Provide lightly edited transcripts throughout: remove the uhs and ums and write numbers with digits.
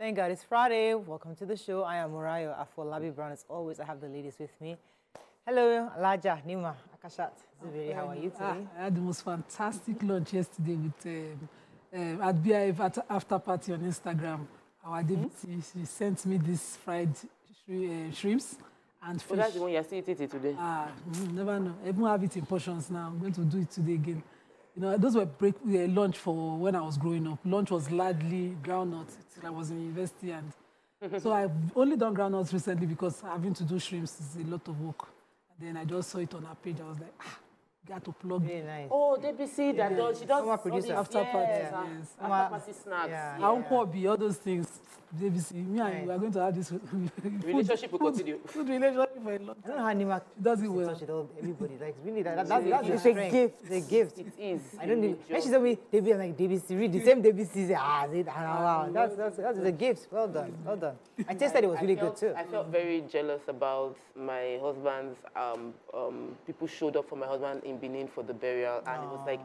Thank God it's Friday. Welcome to the show. I am Murayo Afolabi Brown. As always, I have the ladies with me. Hello, Alaja, Nima, Akashat, Zubiri. How are you today? I had the most fantastic lunch yesterday with at BIF after party on Instagram. Our deputy, she sent me this fried shrimps and fish. Oh, that's the one you're still eating today? Never know. I even have it in portions now. I'm going to do it today again. You know, those were lunch for when I was growing up. Lunch was largely groundnuts till I was in university, and so I've only done groundnuts recently because having to do shrimps is a lot of work. And then I just saw it on her page. I was like, got to plug. Really nice. Oh, DBC that does. She does after party. Yes. After party snacks. Yeah. All those things. DBC, me and you are going to have this relationship will continue. Food relationship for a long time. I don't know how Nima does it well. touch it all. Everybody likes really that's a gift. It's a gift. It is. I don't need. When she told me they be like DBC, read the same DBC. Wow, that's a gift. Well done, well done. I tasted it was really good too. I felt very jealous about my husband's. People showed up for my husband in Benin for the burial, and it was like,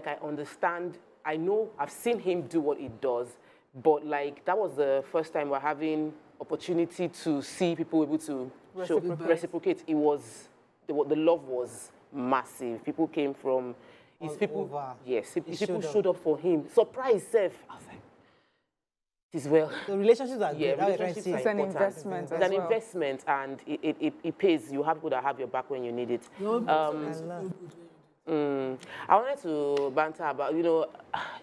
I understand. I know I've seen him do what he does. But like that was the first time we're having opportunity to see people able to reciprocate. It was the love was massive. People came from people showed up for him. Surprise self. I was like, it is well. The relationships are good. Yeah, relationships it's are an investment. It's an investment, and it pays. You have people that have your back when you need it. I wanted to banter about, you know,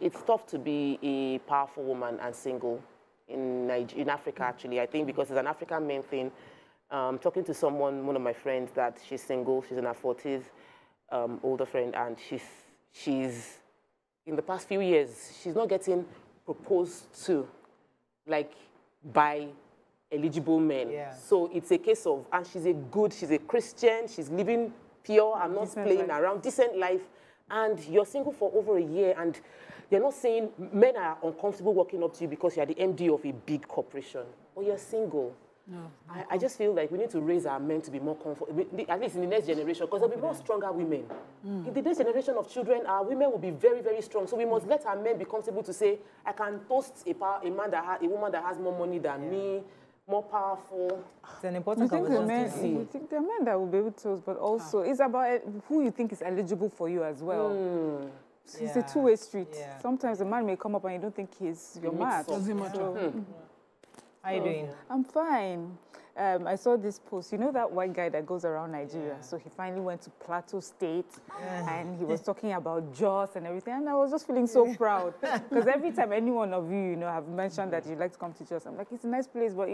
it's tough to be a powerful woman and single in Africa, actually. I think because it's an African main thing. Talking to one of my friends, that she's single, she's in her 40s, older friend, and she's in the past few years, she's not getting proposed to, like, by eligible men. Yeah. So it's a case of, and she's a Christian, she's living pure, I'm not playing around, decent life, and you're single for over a year, and you're not saying men are uncomfortable walking up to you because you're the MD of a big corporation, or you're single. No. I just feel like we need to raise our men to be more comfortable, at least in the next generation, because there'll be more stronger women. In the next generation of children, our women will be very, very strong. So we must let our men be comfortable to say, I can toast a woman that has more money than me, more powerful. It's an important conversation. You think there are men that will be able to, but also it's about who you think is eligible for you as well. It's a two-way street. Yeah. Sometimes a man may come up and you don't think he's your match. Doesn't matter. How are you doing? I'm fine. I saw this post. You know that white guy that goes around Nigeria? Yeah. So he finally went to Plateau State, and he was talking about Jos and everything. And I was just feeling so proud. Because every time any one of you, have mentioned that you'd like to come to Jos, I'm like, it's a nice place. But,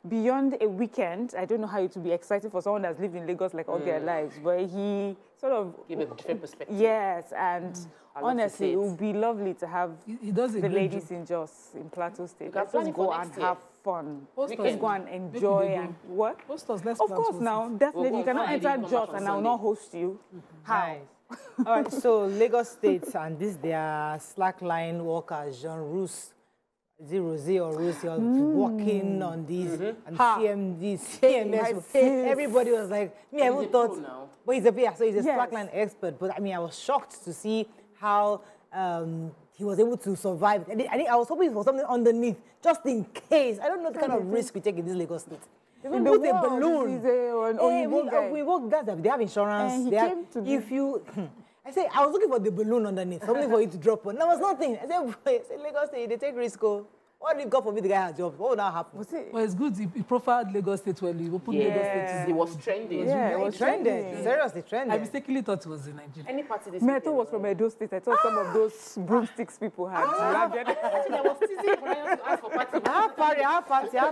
beyond a weekend, I don't know how it would be exciting for someone that's lived in Lagos like all their lives. But he sort of... Give a different perspective. Yes, and... Honestly, it would be lovely to have the ladies in Jos, in Plateau State. Let's just go and have fun. Let's go and enjoy and what? Of course, now, definitely. You cannot enter Jos and I will not host you. How? All right, so Lagos State and their slackline workers, Jean Rousse, Rosie or Rosie, working on these and CMS. Everybody was like, I even thought, but he's a slackline expert. But I mean, I was shocked to see how he was able to survive. I was hoping for something underneath, just in case. I don't know the kind of risk we take in this Lagos State. Even with a balloon. We work that. They have insurance. I was looking for the balloon underneath, something for you to drop on. There was nothing. I said, Lagos State, they take risk. What if God forbid the guy has a job? What would now happen? Well, it's good. He profiled Lagos State well. He opened Lagos State. It was trending. Yeah, it was trending. Seriously trending. I mistakenly thought it was in Nigeria. Any party this Meto was from Edo State. I thought some of those broomsticks people had. I was teasing Brian to ask for party. Our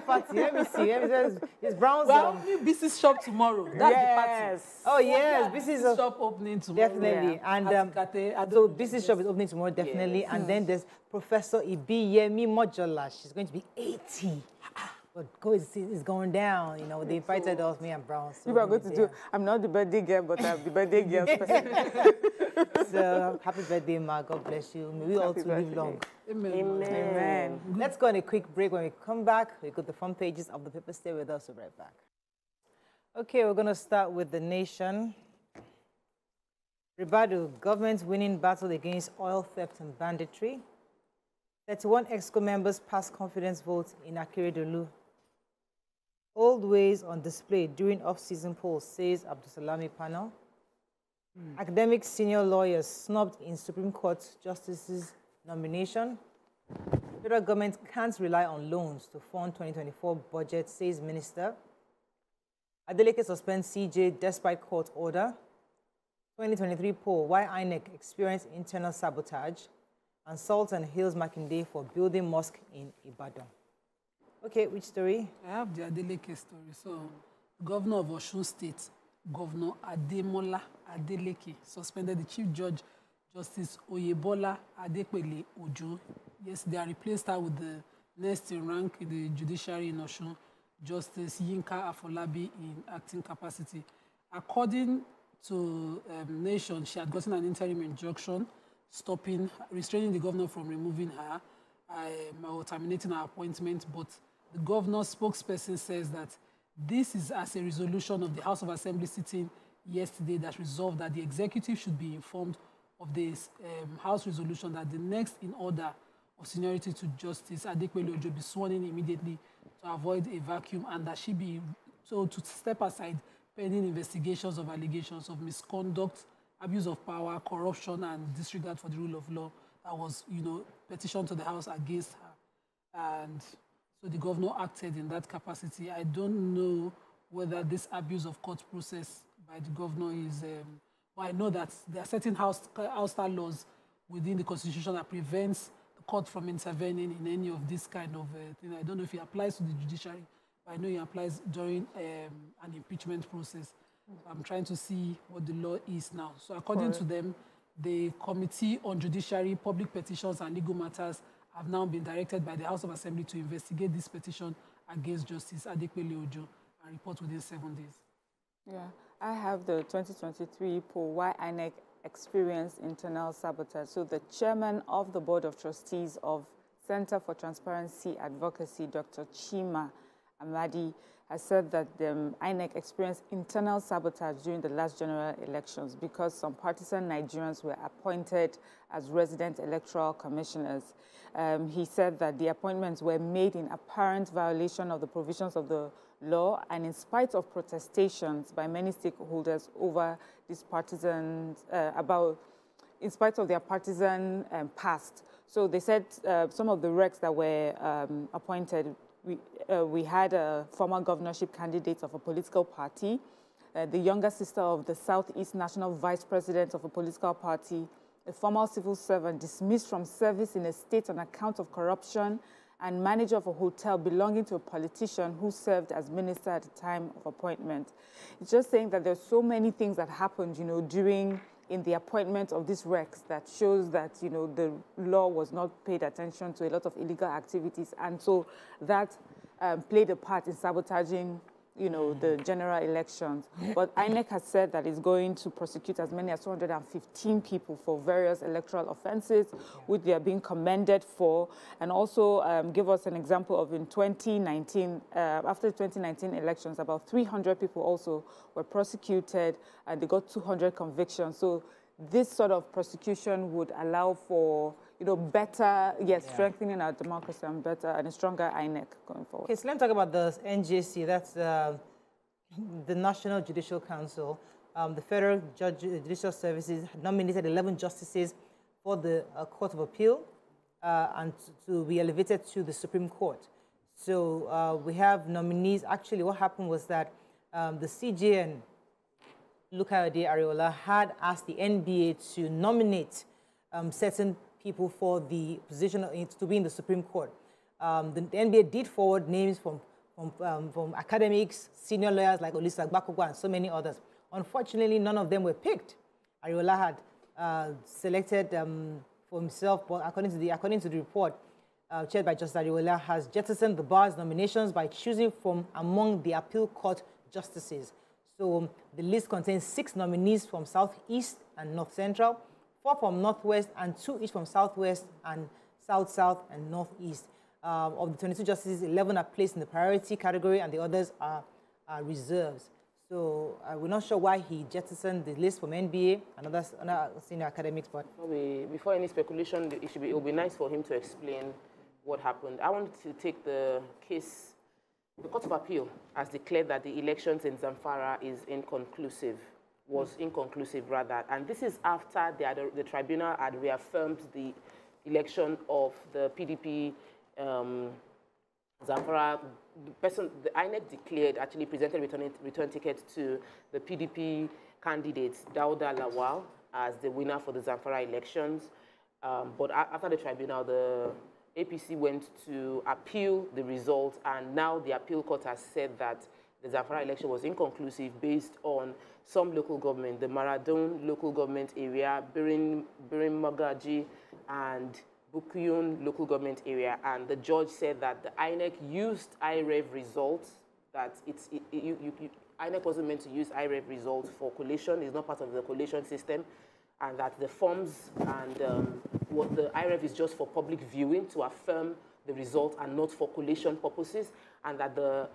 party. Let me see. It's Brown's. Well, BC's shop tomorrow. That's the party. Oh, yes. BC's shop opening tomorrow. Definitely. And so BC's shop is opening tomorrow, definitely. Yes. And then there's Professor Ibiyemi Mojola. She's going to be 80. But it's going down, They invited us, me and Brown. So you are going to do, I'm not the birthday girl, but I'm the birthday girl. So, happy birthday, Ma. God bless you. May we all too live long. Amen. Let's go on a quick break. When we come back, we go to the front pages of the paper. Stay with us. We'll be right back. Okay, we're going to start with The Nation. Ribadu, government winning battle against oil theft and banditry. 31 EXCO members passed confidence vote in Akeredolu. Old ways on display during off-season polls, says Abdusalami panel. Academic senior lawyers snubbed in Supreme Court justices' nomination. Federal government can't rely on loans to fund 2024 budget, says minister. Adeleke suspends CJ despite court order. 2023 poll, why INEC experienced internal sabotage. And Sultan hails Makinde for building mosque in Ibadan. Okay, which story? I have the Adeleke story. So, Governor of Osun State, Governor Ademola Adeleke, suspended the Chief Judge, Justice Oyebola Adepele Ojo. Yes, they are replaced her with the next in rank in the judiciary in Osun, Justice Yinka Afolabi in acting capacity. According to Nation, she had gotten an interim injunction restraining the governor from removing her or terminating her appointment, but the governor's spokesperson says that this is as a resolution of the House of Assembly sitting yesterday that resolved that the executive should be informed of this House resolution that the next in order of seniority to Justice Adekpele Ojo be sworn in immediately to avoid a vacuum, and that she be told to step aside pending investigations of allegations of misconduct, abuse of power, corruption, and disregard for the rule of law that was, petitioned to the House against her. And so the governor acted in that capacity. I don't know whether this abuse of court process by the governor is... but I know that there are certain house-style laws within the Constitution that prevents the court from intervening in any of this kind of thing. I don't know if it applies to the judiciary, but I know it applies during an impeachment process. I'm trying to see what the law is now. So according to them, the Committee on Judiciary, Public Petitions and Legal Matters have now been directed by the House of Assembly to investigate this petition against Justice Adekpele Ojo and report within 7 days. Yeah, I have the 2023 poll, why INEC experienced internal sabotage. So the chairman of the Board of Trustees of Center for Transparency Advocacy, Dr. Chima Amadi, has said that the INEC experienced internal sabotage during the last general elections because some partisan Nigerians were appointed as resident electoral commissioners. He said that the appointments were made in apparent violation of the provisions of the law and in spite of protestations by many stakeholders over these partisans, in spite of their partisan past. So they said some of the recs that were appointed, we had a former governorship candidate of a political party, the younger sister of the Southeast National Vice President of a political party, a former civil servant dismissed from service in a state on account of corruption, and manager of a hotel belonging to a politician who served as minister at the time of appointment. It's just saying that there's so many things that happened, in the appointment of these recs that shows that, the law was not paid attention to a lot of illegal activities. And so that played a part in sabotaging, the general elections. But INEC has said that it's going to prosecute as many as 215 people for various electoral offenses, which they are being commended for. And also give us an example of in 2019, after the 2019 elections, about 300 people also were prosecuted and they got 200 convictions. So this sort of prosecution would allow for better, strengthening our democracy and better and a stronger INEC going forward. Okay, so let me talk about the NJC. That's the National Judicial Council. The Federal Judicial Services nominated 11 justices for the Court of Appeal and to be elevated to the Supreme Court. So we have nominees. Actually, what happened was that the CJN, Lukayode Ariola, had asked the NBA to nominate certain people for the position to be in the Supreme Court. The NBA did forward names from academics, senior lawyers like Olisa Gbakogwa and so many others. Unfortunately, none of them were picked. Ariola had selected for himself, but according to the report chaired by Justice Ariola, has jettisoned the bar's nominations by choosing from among the appeal court justices. So the list contains 6 nominees from Southeast and North Central, 4 from Northwest, and 2 each from Southwest and South and Northeast. Of the 22 justices, 11 are placed in the priority category, and the others are reserves. So we're not sure why he jettisoned the list from NBA and other senior academics. But before any speculation, it will be nice for him to explain what happened. I want to take the case. The Court of Appeal has declared that the elections in Zamfara is inconclusive, inconclusive rather, and this is after the tribunal had reaffirmed the election of the PDP Zamfara. The INEC declared, actually presented return ticket to the PDP candidate, Dauda Lawal, as the winner for the Zamfara elections. But after the tribunal, the APC went to appeal the result, and now the appeal court has said that the Zamfara election was inconclusive based on some local government, the Maradon local government area, Birin Magaji, and Bukuyun local government area. And the judge said that the INEC used IREV results, that INEC wasn't meant to use IREV results for collation, it's not part of the collation system, and that the forms and what the IREV is just for public viewing to affirm the result and not for collation purposes, and that the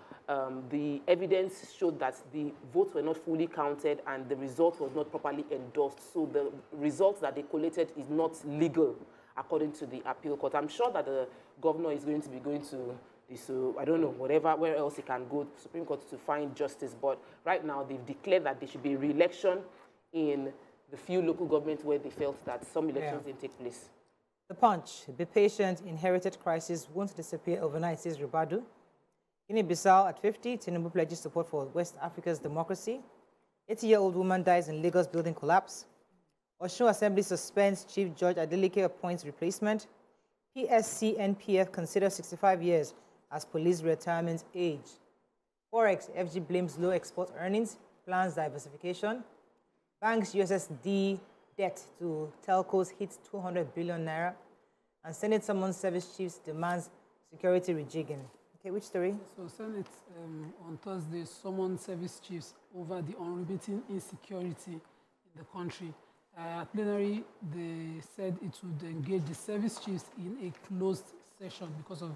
evidence showed that the votes were not fully counted and the result was not properly endorsed. So the result that they collated is not legal, according to the appeal court. I'm sure that the governor is going to be going to so I don't know, where else he can go, Supreme Court, to find justice. But right now, they've declared that there should be a re-election in the few local governments where they felt that some elections didn't take place. The Punch, be patient, inherited crisis won't disappear overnight, says Ribadu. Guinea-Bissau at 50, Tinubu pledges support for West Africa's democracy. 80-year-old woman dies in Lagos building collapse. Osun Assembly suspends Chief Judge Adeleke appoints replacement. PSC-NPF considers 65 years as police retirement age. Forex, FG blames low export earnings, plans diversification. Banks USSD debt to telcos hits 200 billion naira. And Senate summons service chiefs demands security rejigging. Okay, which story? So Senate on Thursday summoned service chiefs over the unremitting insecurity in the country. At plenary, they said it would engage the service chiefs in a closed session because of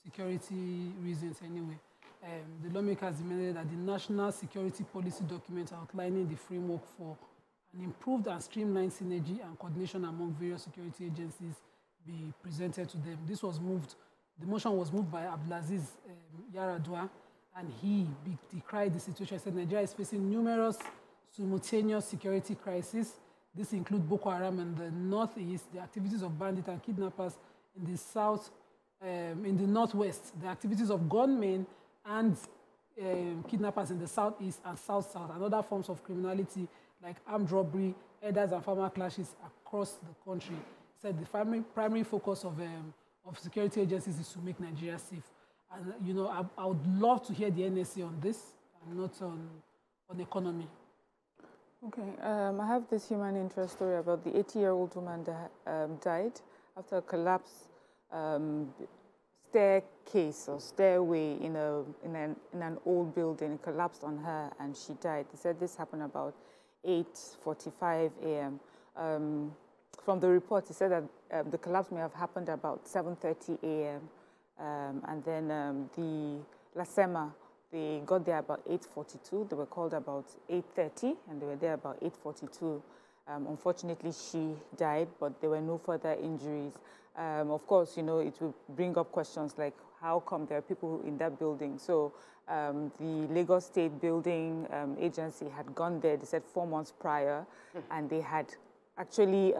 security reasons anyway. The lawmakers demanded that the National Security Policy document outlining the framework for an improved and streamlined synergy and coordination among various security agencies be presented to them. This was moved, the motion was moved by Abdulaziz Yaradua, and he decried the situation. He said Nigeria is facing numerous simultaneous security crises. This includes Boko Haram in the northeast, the activities of bandits and kidnappers in the south, in the northwest, the activities of gunmen and kidnappers in the southeast and south-south, and other forms of criminality like armed robbery, herders and farmer clashes across the country. He said the primary focus of security agencies is to make Nigeria safe. And you know, I would love to hear the NSA on this, and not on economy. Okay, I have this human interest story about the 80-year-old woman that died after a collapse staircase or stairway in an old building. It collapsed on her and she died. They said this happened about 8:45 a.m. From the report, it said that the collapse may have happened about 7:30 a.m. And then the LASEMA, they got there about 8:42. They were called about 8:30, and they were there about 8:42. Unfortunately, she died, but there were no further injuries. Of course, you know, it will bring up questions like, how come there are people in that building? So the Lagos State Building Agency had gone there, they said 4 months prior, and they had actually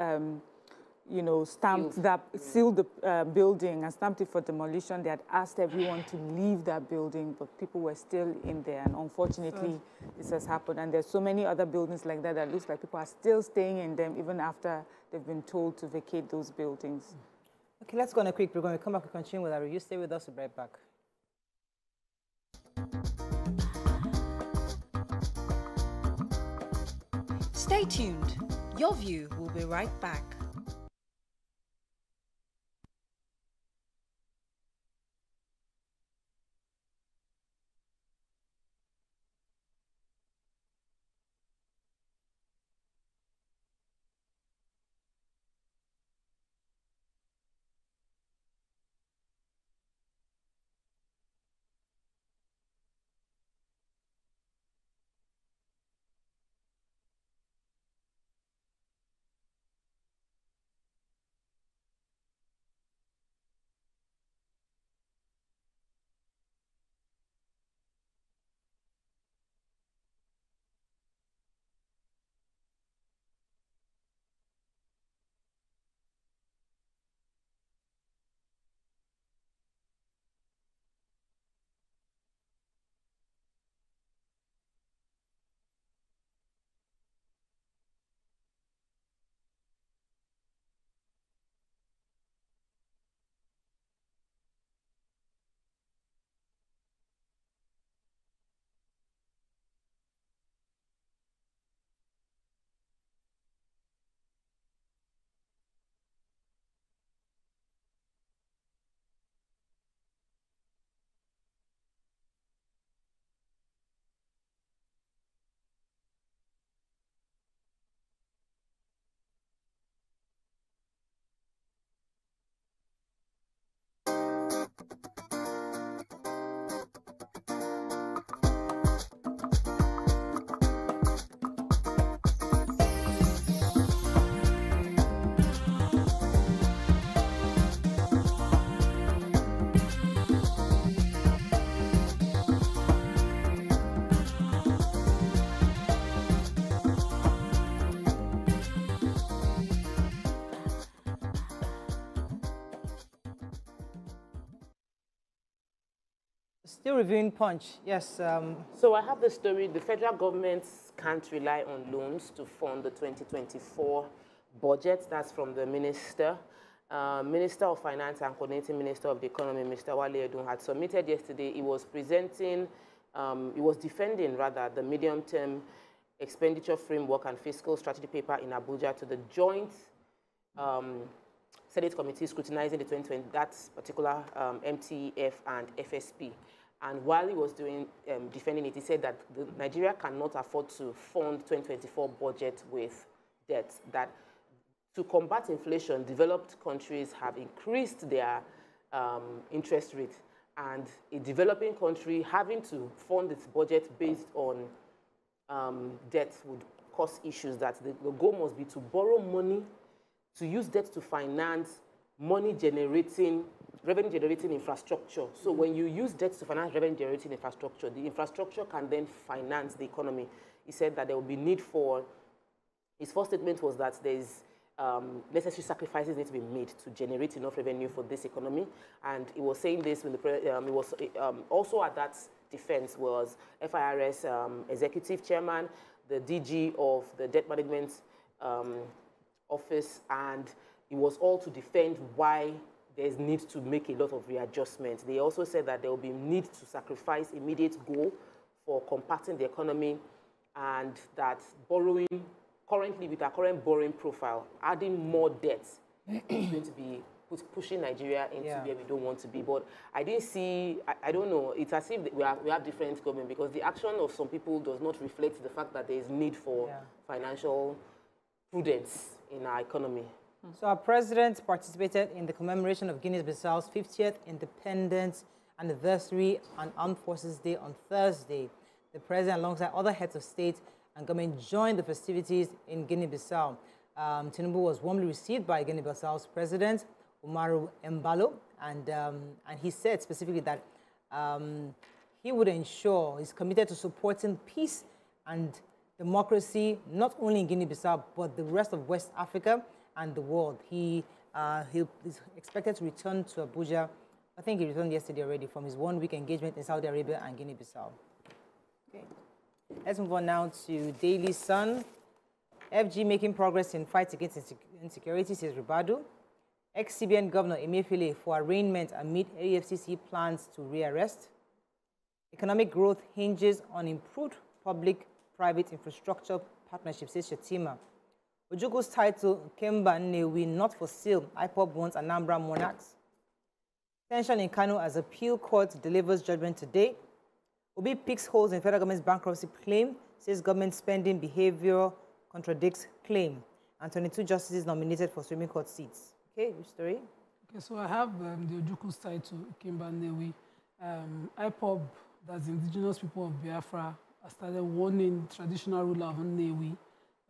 you know, sealed the building and stamped it for demolition. They had asked everyone to leave that building, but people were still in there. And unfortunately, this has happened. And there's so many other buildings like that that looks like people are still staying in them even after they've been told to vacate those buildings. Okay, let's go on a quick break. We're going to come back and continue with our review. Stay with us. We'll be right back. Stay tuned. Your View will be right back. Still reviewing Punch, yes. So I have the story. The federal government can't rely on loans to fund the 2024 budget. That's from the minister. Minister of Finance and Coordinating Minister of the Economy, Mr. Wale Edun, had submitted yesterday. He was presenting, he was defending, rather, the medium-term expenditure framework and fiscal strategy paper in Abuja to the joint Senate committee scrutinizing the 2020, that particular MTF and FSP. And while he was defending it, he said that Nigeria cannot afford to fund 2024 budget with debt, that to combat inflation, developed countries have increased their interest rate, and a developing country having to fund its budget based on debt would cause issues, that the goal must be to borrow money, to use debt to finance revenue-generating infrastructure. So when you use debt to finance revenue-generating infrastructure, the infrastructure can then finance the economy. He said that there will be need for, his first statement was that there's necessary sacrifices need to be made to generate enough revenue for this economy. And he was saying this when he was also at that defense was FIRS executive chairman, the DG of the debt management office, and it was all to defend why there's need to make a lot of readjustments. They also said that there will be need to sacrifice immediate goal for compacting the economy, and that borrowing, currently with our current borrowing profile, adding more debt is going to be pushing Nigeria into where we don't want to be. But I didn't see, I don't know, it's as if we have different government, because the action of some people does not reflect the fact that there is need for financial prudence in our economy. So our president participated in the commemoration of Guinea-Bissau's 50th independence anniversary and Armed Forces Day on Thursday. The president, alongside other heads of state and government, joined the festivities in Guinea-Bissau. Tinubu was warmly received by Guinea-Bissau's president, Umaru Embalo, and he said specifically that he would ensure, he's committed to supporting peace and democracy, not only in Guinea-Bissau, but the rest of West Africa and the world. He is expected to return to Abuja. I think he returned yesterday already from his one-week engagement in Saudi Arabia and Guinea-Bissau. Okay. Let's move on now to Daily Sun. FG making progress in fight against insecurity, says Ribadu. Ex-CBN Governor Emefiele for arraignment amid AFCC plans to rearrest. Economic growth hinges on improved public-private infrastructure partnership, says Shatima. Ojuku's title, Kemba Nnewi, not for sale. IPOB wants Anambra Monarchs. Tension in Kano as appeal court delivers judgment today. Obi picks holes in federal government's bankruptcy claim, says government spending behavior contradicts claim. And 22 justices nominated for Supreme Court seats. Okay, which story? Okay, so I have the Ojuku's title, Kemba Nnewi. IPOB, that's indigenous people of Biafra, started warning traditional ruler of Nnewi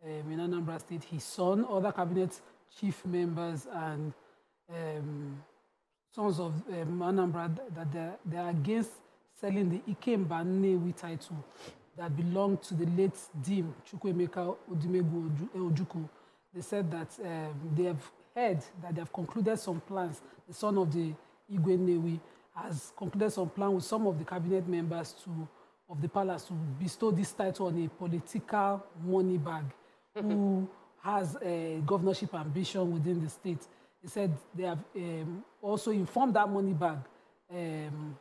in Anambra State, his son, other cabinet chief members, and sons of Anambra, that they're against selling the Ikemba Nnewi title that belonged to the late Dean Chukwuemeka Odumegwu Ojukwu. They said that they have heard that they have concluded some plans. The son of the Igwe Nnewi has concluded some plan with some of the cabinet members of the palace to bestow this title on a political money bag who has a governorship ambition within the state. They said they have also informed that money bag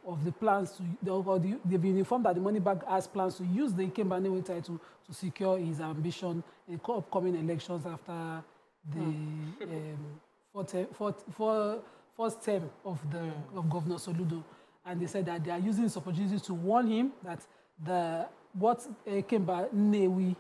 of the plans they've been informed that the money bag has plans to use the Ikemba Nnewi title to secure his ambition in upcoming elections after the first term of Governor Soludo. And they said that they are using this opportunity to warn him that what Ikemba Nnewi,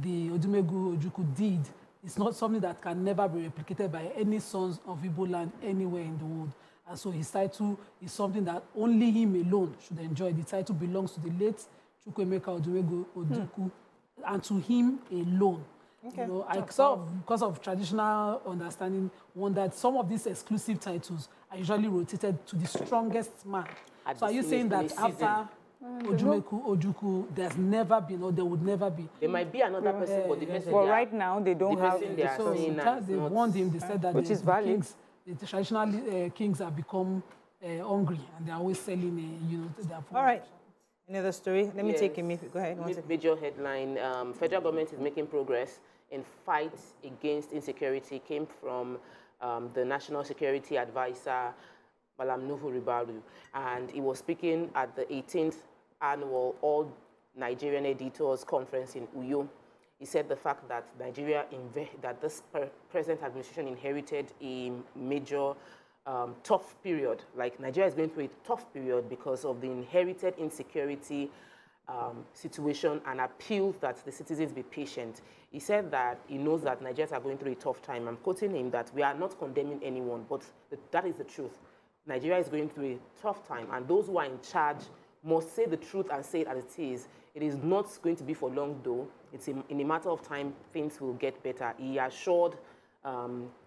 the Odumegwu Ojukwu, did is not something that can never be replicated by any sons of Igbo land anywhere in the world. And so his title is something that only him alone should enjoy. The title belongs to the late Chukwuemeka Odumegwu Ojukwu and to him alone. Okay. You know, I sort of, because of traditional understanding, wondered some of these exclusive titles are usually rotated to the strongest man. So are you saying that after Ojukwu, there's never been, or there would never be? There might be another person, but the person. But right now they don't have. So they warned him. They said that which is valid. The traditional kings have become hungry, and they're always selling, you know, their food. All right. Another story. Let me take him. Go ahead. Major headline, federal government is making progress in fight against insecurity, came from the National Security Advisor, Malam Nuhu Ribalu, and he was speaking at the 18th annual All Nigerian Editors Conference in Uyo. He said the fact that that this present administration inherited a major tough period, like Nigeria is going through a tough period because of the inherited insecurity situation, and appealed that the citizens be patient. He said that he knows that Nigerians are going through a tough time. I'm quoting him that we are not condemning anyone, but that is the truth. Nigeria is going through a tough time, and those who are in charge must say the truth and say it as it is. It is not going to be for long, though. It's in a matter of time, things will get better. He assured,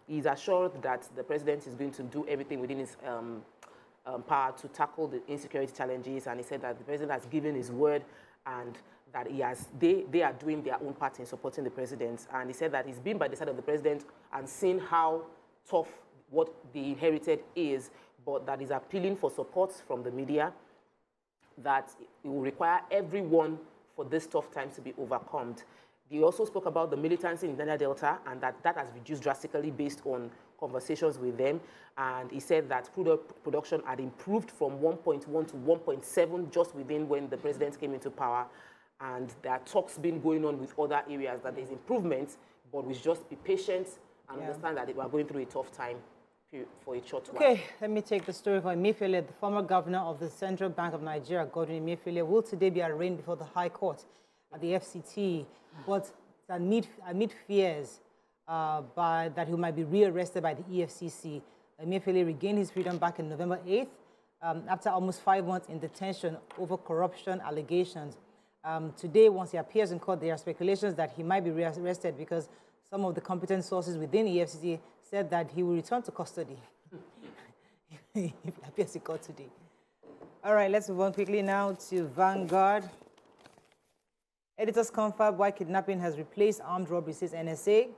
he's assured that the president is going to do everything within his power to tackle the insecurity challenges, and he said that the president has given his word, and that they are doing their own part in supporting the president. And he said that he's been by the side of the president and seen how tough what the inherited is, but that is appealing for support from the media, that it will require everyone for this tough times to be overcome. He also spoke about the militancy in the Niger Delta, and that has reduced drastically based on conversations with them. And he said that crude oil production had improved from 1.1 to 1.7 just within when the president came into power. And there are talks been going on with other areas that there's improvements, but we should just be patient and understand that we are going through a tough time for a short while. Okay, let me take the story from Emefiele. The former governor of the Central Bank of Nigeria, Godwin Emefiele, will today be arraigned before the High Court at the FCT, but amid fears that he might be rearrested by the EFCC. Emefiele regained his freedom back in November 8th after almost 5 months in detention over corruption allegations. Today, once he appears in court, there are speculations that he might be rearrested because some of the competent sources within the EFCC said that he will return to custody if he appears in court today. All right, let's move on quickly now to Vanguard. Editors confirm why kidnapping has replaced armed robbery, says NSA.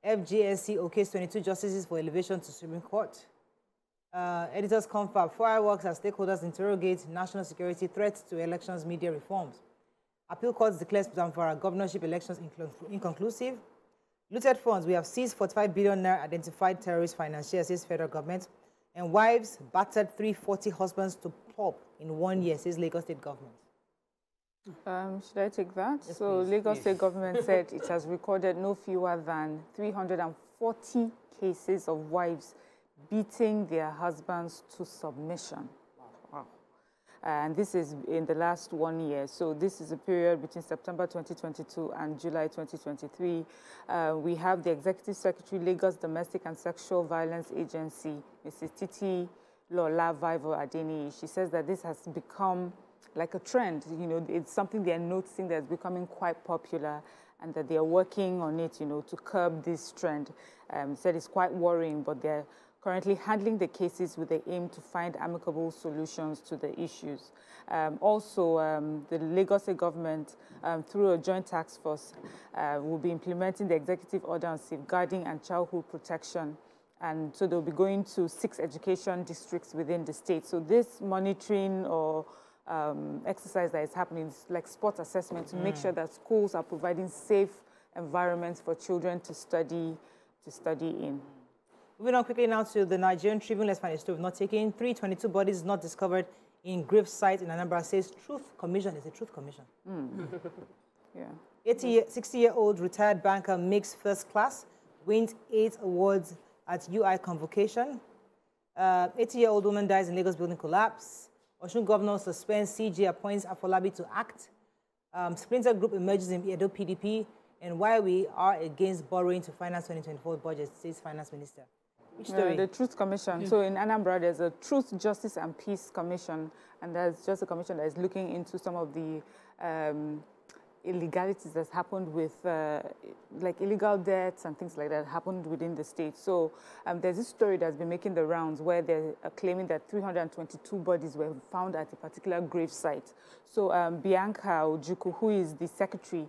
FGSC okays 22 justices for elevation to Supreme Court. Editors confirm fireworks as stakeholders interrogate national security threats to elections, media reforms. Appeal courts declares Zamfara governorship elections inconclusive. Looted funds, we have seized 45 billion naira identified terrorist financiers, says federal government. And wives battered 340 husbands to pulp in 1 year, says Lagos State government. Should I take that? Yes, so please. Lagos State government said it has recorded no fewer than 340 cases of wives beating their husbands to submission. Wow. And this is in the last 1 year. So this is a period between September 2022 and July 2023. We have the Executive Secretary, Lagos Domestic and Sexual Violence Agency, Mrs. Titi Lola Vivo Adeni. She says that this has become like a trend. You know, it's something they're noticing that's becoming quite popular, and that they're working on it, you know, to curb this trend. Said it's quite worrying, but they're currently handling the cases with the aim to find amicable solutions to the issues. The Lagos State government, through a joint task force, will be implementing the executive order on safeguarding and childhood protection. And so they'll be going to 6 education districts within the state. So this monitoring or exercise that is happening is like spot assessment to make sure that schools are providing safe environments for children to study in. Moving on quickly now to the Nigerian Tribune. Let's find a story of not taking 322 bodies not discovered in grave site in Anambra, says Truth Commission. It's a Truth Commission. Yeah. 60-year-old retired banker makes first class, wins 8 awards at UI convocation. 80-year-old woman dies in Lagos building collapse. Osun governor suspends CJ, appoints Afolabi to act. Splinter group emerges in Edo PDP. And why we are against borrowing to finance 2024 budget, says Finance Minister. Which story? The Truth Commission. So in Anambra, there's a Truth, Justice and Peace Commission, and there's just a commission that is looking into some of the illegalities that's happened with like illegal debts and things like that happened within the state. So there's this story that's been making the rounds where they're claiming that 322 bodies were found at a particular grave site. So Bianca Ojukwu, who is the secretary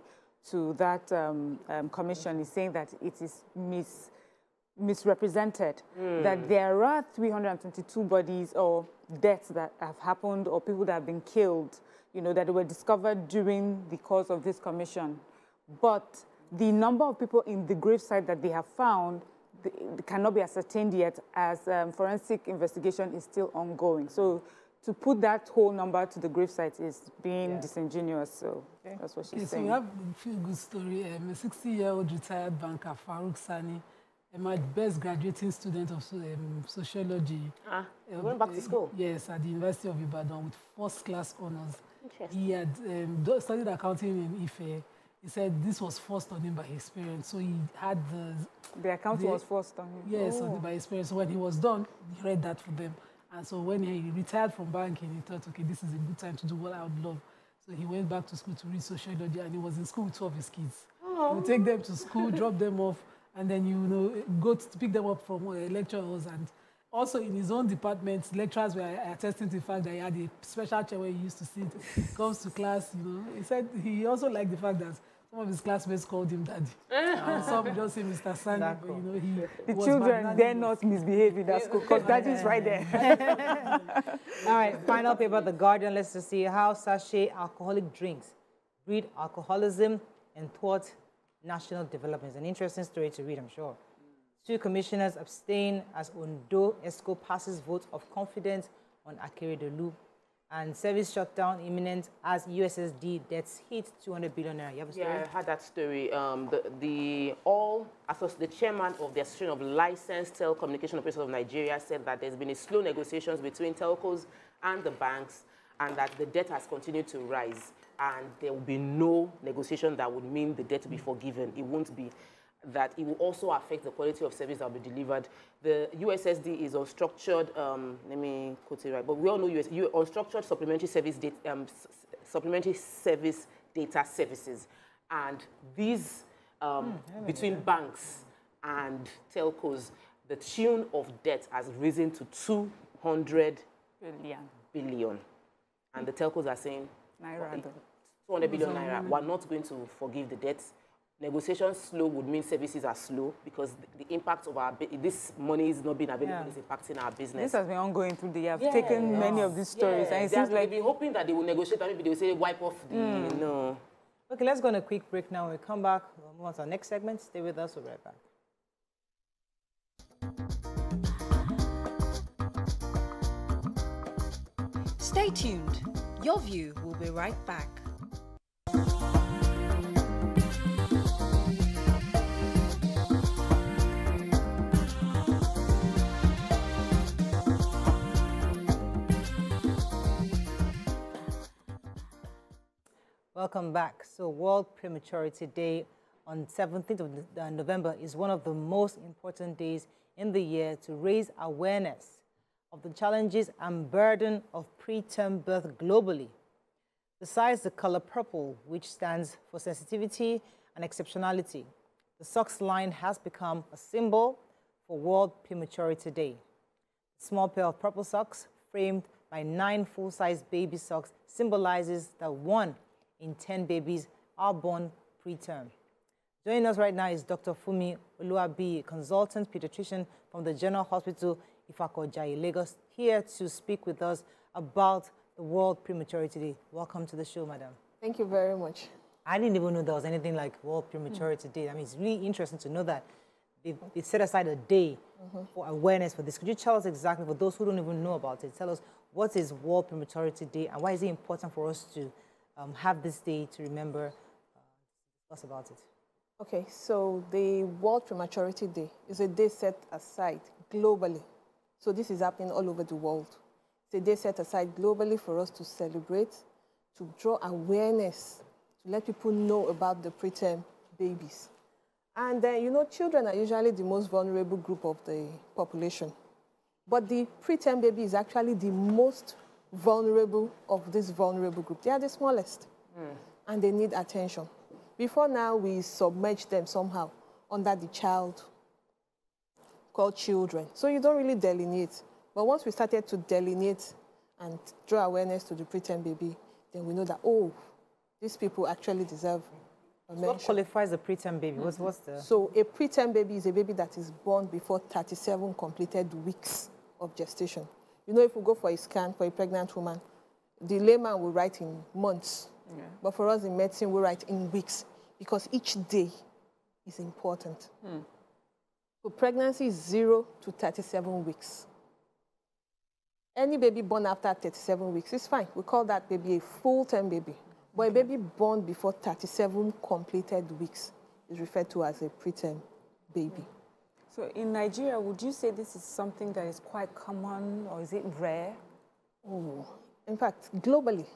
to that commission, is saying that it is misrepresented, that there are 322 bodies or deaths that have happened or people that have been killed, you know, that were discovered during the course of this commission. But the number of people in the gravesite that they have found cannot be ascertained yet, as forensic investigation is still ongoing. So to put that whole number to the gravesite is being disingenuous. So that's what she's saying. So we have a few good story. A 60-year-old retired banker, Farouk Sani, my best graduating student of sociology. Went back to school? Yes, at the University of Ibadan with first-class honors. He had studied accounting in Ife. He said this was forced on him by his parents. So he had the accounting was forced on him. Yes, by his parents. So when he was done, he read that for them. And so when he retired from banking, he thought, okay, this is a good time to do what I would love. So he went back to school to read sociology, and he was in school with 2 of his kids. He would take them to school, drop them off, and then, you know, go to pick them up from lecture halls. And also in his own department, lecturers were attesting to the fact that he had a special chair where he used to sit, comes to class, you know. He said he also liked the fact that some of his classmates called him daddy. And some just say Mr. Sani, but, you know, the children dare not misbehave in that school because daddy is right there. All right, final paper, The Guardian. Let's just see how sachet alcoholic drinks breed alcoholism and thwart national development. It's an interesting story to read, I'm sure. 2 commissioners abstain as Ondo ESCO passes vote of confidence on Akeredolu. And service shutdown imminent as USSD debts hit 200 billion naira. You have a story? Yeah, I had that story. The chairman of the Association of Licensed Telecommunication Operators of Nigeria said that there's been a slow negotiations between telcos and the banks, and that the debt has continued to rise, and there will be no negotiation that would mean the debt to be forgiven. It won't be. That it will also affect the quality of service that will be delivered. The USSD is unstructured, let me quote it right, but we all know unstructured supplementary service data services. And these, between banks and telcos, the tune of debt has risen to 200 billion. And the telcos are saying, 200 billion naira, we're not going to forgive the debts. Negotiations slow would mean services are slow because the impact of this money is not being available is impacting our business. This has been ongoing through the year. I've taken many of these stories, and it seems like they've been hoping that they will negotiate, and maybe they will say wipe off the no. Okay, let's go on a quick break now. When we come back, we'll move on to our next segment. Stay with us. We'll be right back. Stay tuned. Your View will be right back. Welcome back. So World Prematurity Day on 17th of November is one of the most important days in the year to raise awareness of the challenges and burden of preterm birth globally. Besides the color purple, which stands for sensitivity and exceptionality, the socks line has become a symbol for World Prematurity Day. A small pair of purple socks, framed by 9 full-size baby socks, symbolizes that 1 in 10 babies are born preterm. Joining us right now is Dr. Fumi Oluwabi, a consultant pediatrician from the General Hospital Ifakojayi, Lagos, here to speak with us about the World Prematurity Day. Welcome to the show, madam. Thank you very much. I didn't even know there was anything like World Prematurity Day. I mean, it's really interesting to know that they set aside a day for awareness for this. Could you tell us exactly, for those who don't even know about it, tell us what is World Prematurity Day and why is it important for us to have this day to remember, discuss about it? Okay, so the World Prematurity Day is a day set aside globally. So this is happening all over the world. It's a day set aside globally for us to celebrate, to draw awareness, to let people know about the preterm babies. And then, you know, children are usually the most vulnerable group of the population. But the preterm baby is actually the most vulnerable of this vulnerable group. They are the smallest, and they need attention. Before now, we submerge them somehow under the child called children. So you don't really delineate. But once we started to delineate and draw awareness to the preterm baby, then we know that, oh, these people actually deserve What qualifies a preterm baby? What's the... So a preterm baby is a baby that is born before 37 completed weeks of gestation. You know, if we go for a scan for a pregnant woman, the layman will write in months. Yeah. But for us in medicine, we write in weeks because each day is important. So pregnancy is 0 to 37 weeks. Any baby born after 37 weeks is fine. We call that baby a full-term baby. But a baby born before 37 completed weeks is referred to as a preterm baby. So in Nigeria, would you say this is something that is quite common, or is it rare? Oh, in fact, globally,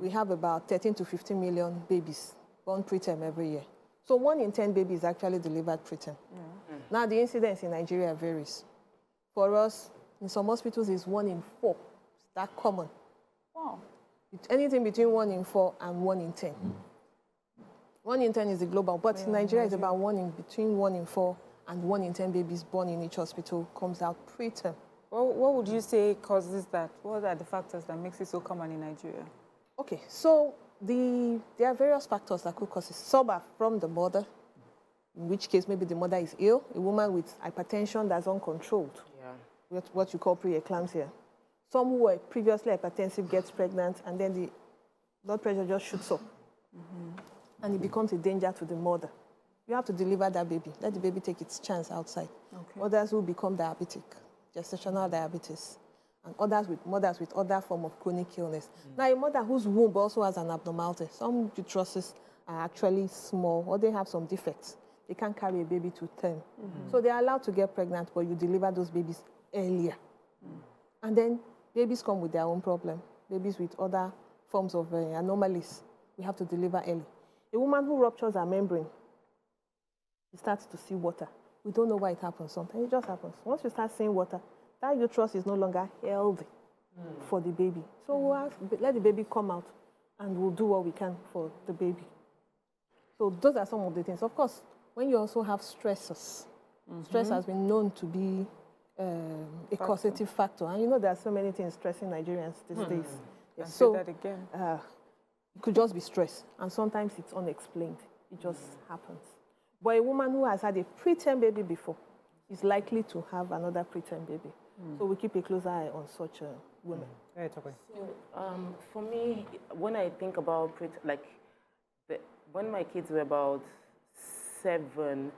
we have about 13 to 15 million babies born preterm every year. So 1 in 10 babies actually delivered preterm. Now, the incidence in Nigeria varies. For us, in some hospitals, it's 1 in 4. It's that common. Wow. It's anything between 1 in 4 and 1 in 10. 1 in 10 is the global, but in Nigeria, it's about between 1 in 4 and 1 in 10 babies born in each hospital comes out preterm. Well, what would you say causes that? What are the factors that makes it so common in Nigeria? Okay, so there are various factors that could cause it. Some are from the mother, in which case maybe the mother is ill, a woman with hypertension that's uncontrolled, what you call preeclampsia. Some who were previously hypertensive gets pregnant, and then the blood pressure just shoots up, and it becomes a danger to the mother. You have to deliver that baby. Let the baby take its chance outside. Okay. Others will become diabetic, gestational diabetes, and mothers with other form of chronic illness. Now, a mother whose womb also has an abnormality. Some uteruses are actually small, or they have some defects. They can't carry a baby to term. So they are allowed to get pregnant, but you deliver those babies earlier. And then babies come with their own problem. Babies with other forms of anomalies, we have to deliver early. A woman who ruptures her membrane, she starts to see water. We don't know why it happens sometimes. It just happens. Once you start seeing water, that uterus is no longer healthy for the baby. So we'll let the baby come out, and we'll do what we can for the baby. So those are some of the things. Of course, when you also have stressors, stress has been known to be a causative factor. And you know there are so many things stressing Nigerians these days. Yes. So say that again. It could just be stress, and sometimes it's unexplained. It just happens. But a woman who has had a preterm baby before is likely to have another preterm baby. So we keep a close eye on such women. So, for me, when I think about when my kids were about 7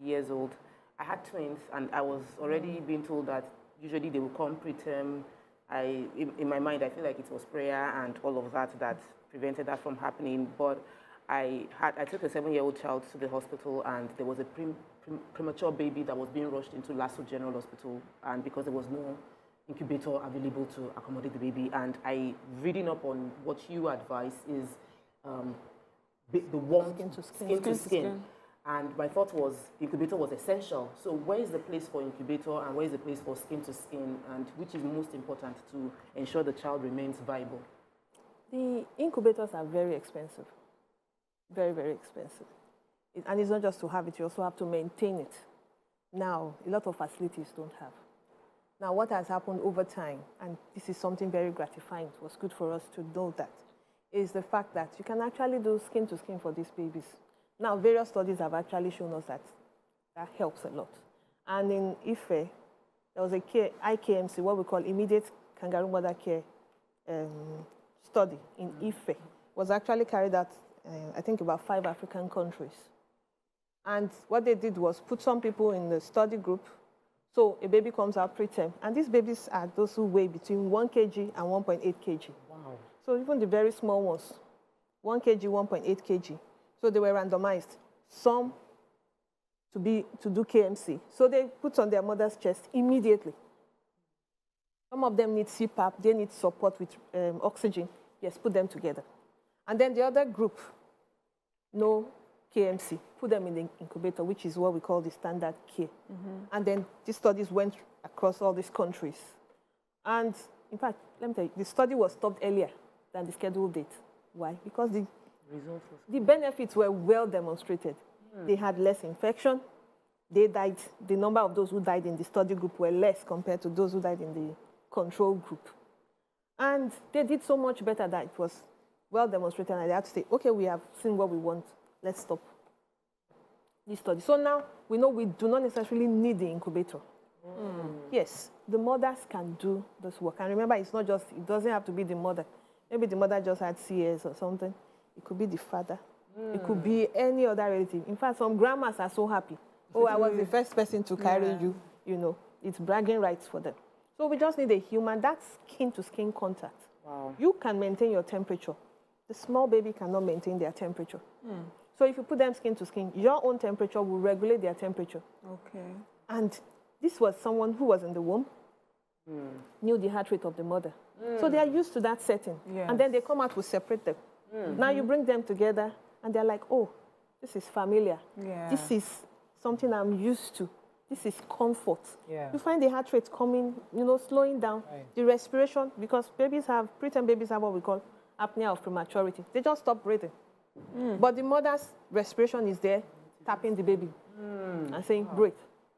years old, I had twins, and I was already being told that usually they will come preterm. In my mind, I feel like it was prayer and all of that that prevented that from happening. But I took a 7-year-old child to the hospital, and there was a premature baby that was being rushed into Lasso General Hospital, and because there was no incubator available to accommodate the baby, and reading up on what you advise is the warmth skin to skin. And my thought was incubator was essential. So where is the place for incubator, and where is the place for skin to skin, and which is most important to ensure the child remains viable? The incubators are very expensive. Very, very expensive. And it's not just to have it, you also have to maintain it. Now, a lot of facilities don't have. Now, what has happened over time, and this is something very gratifying, it was good for us to know that, is the fact that you can actually do skin to skin for these babies. Now, various studies have actually shown us that that helps a lot. And in Ife, there was a IKMC, what we call Immediate Kangaroo Mother Care study in Ife. It was actually carried out I think about 5 African countries. And what they did was put some people in the study group. So a baby comes out preterm. And these babies are those who weigh between 1 kg and 1.8 kg. Wow. So even the very small ones, 1 kg, 1.8 kg. So they were randomized. Some to do KMC. So they put on their mother's chest immediately. Some of them need CPAP. They need support with oxygen. Yes, put them together. And then the other group, no KMC, put them in the incubator, which is what we call the standard care. And then these studies went across all these countries. And in fact, let me tell you, the study was stopped earlier than the scheduled date. Why? Because the benefits were well demonstrated. They had less infection. They died, the number of those who died in the study group were less compared to those who died in the control group. And they did so much better that it was well demonstrated, and they had to say, okay, we have seen what we want, let's stop. this study. So now we know we do not necessarily need the incubator. Yes, the mothers can do this work. And remember, it's not just, it doesn't have to be the mother. Maybe the mother just had CS or something. It could be the father. It could be any other relative. In fact, some grandmas are so happy. Oh, I was the first person to carry you. You know, it's bragging rights for them. So we just need a human, that's skin-to-skin contact. Wow. You can maintain your temperature. The small baby cannot maintain their temperature. So if you put them skin to skin, your own temperature will regulate their temperature. Okay. And this was someone who was in the womb, knew the heart rate of the mother. So they are used to that setting. Yes. And then they come out, we separate them. Now you bring them together, and they're like, oh, this is familiar. Yeah. This is something I'm used to. This is comfort. Yeah. You find the heart rate coming, you know, slowing down. Right. The respiration, because preterm babies have what we call apnea of prematurity. They just stop breathing. But the mother's respiration is there, tapping the baby and saying, breathe,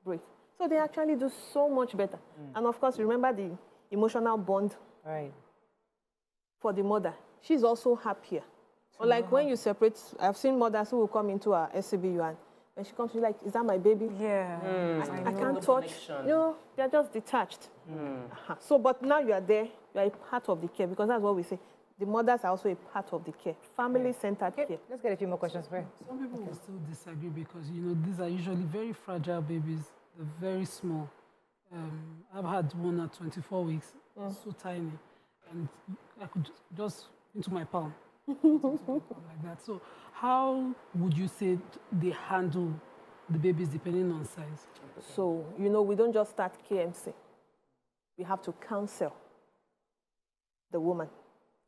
breathe. So they actually do so much better. And of course, remember the emotional bond for the mother. She's also happier. Or like when you separate, I've seen mothers who will come into our SCBU and when she comes, she's like, is that my baby? Yeah. I can't touch. You know, they're just detached. So, but now you are there, you are a part of the care, because that's what we say. The mothers are also a part of the care, family-centered care. Let's get a few more questions for you. Some people will still disagree because, you know, these are usually very fragile babies. They're very small. I've had one at 24 weeks, so tiny, and I could just into my palm. Like that. So how would you say they handle the babies depending on size? So, you know, we don't just start KMC. We have to counsel the woman.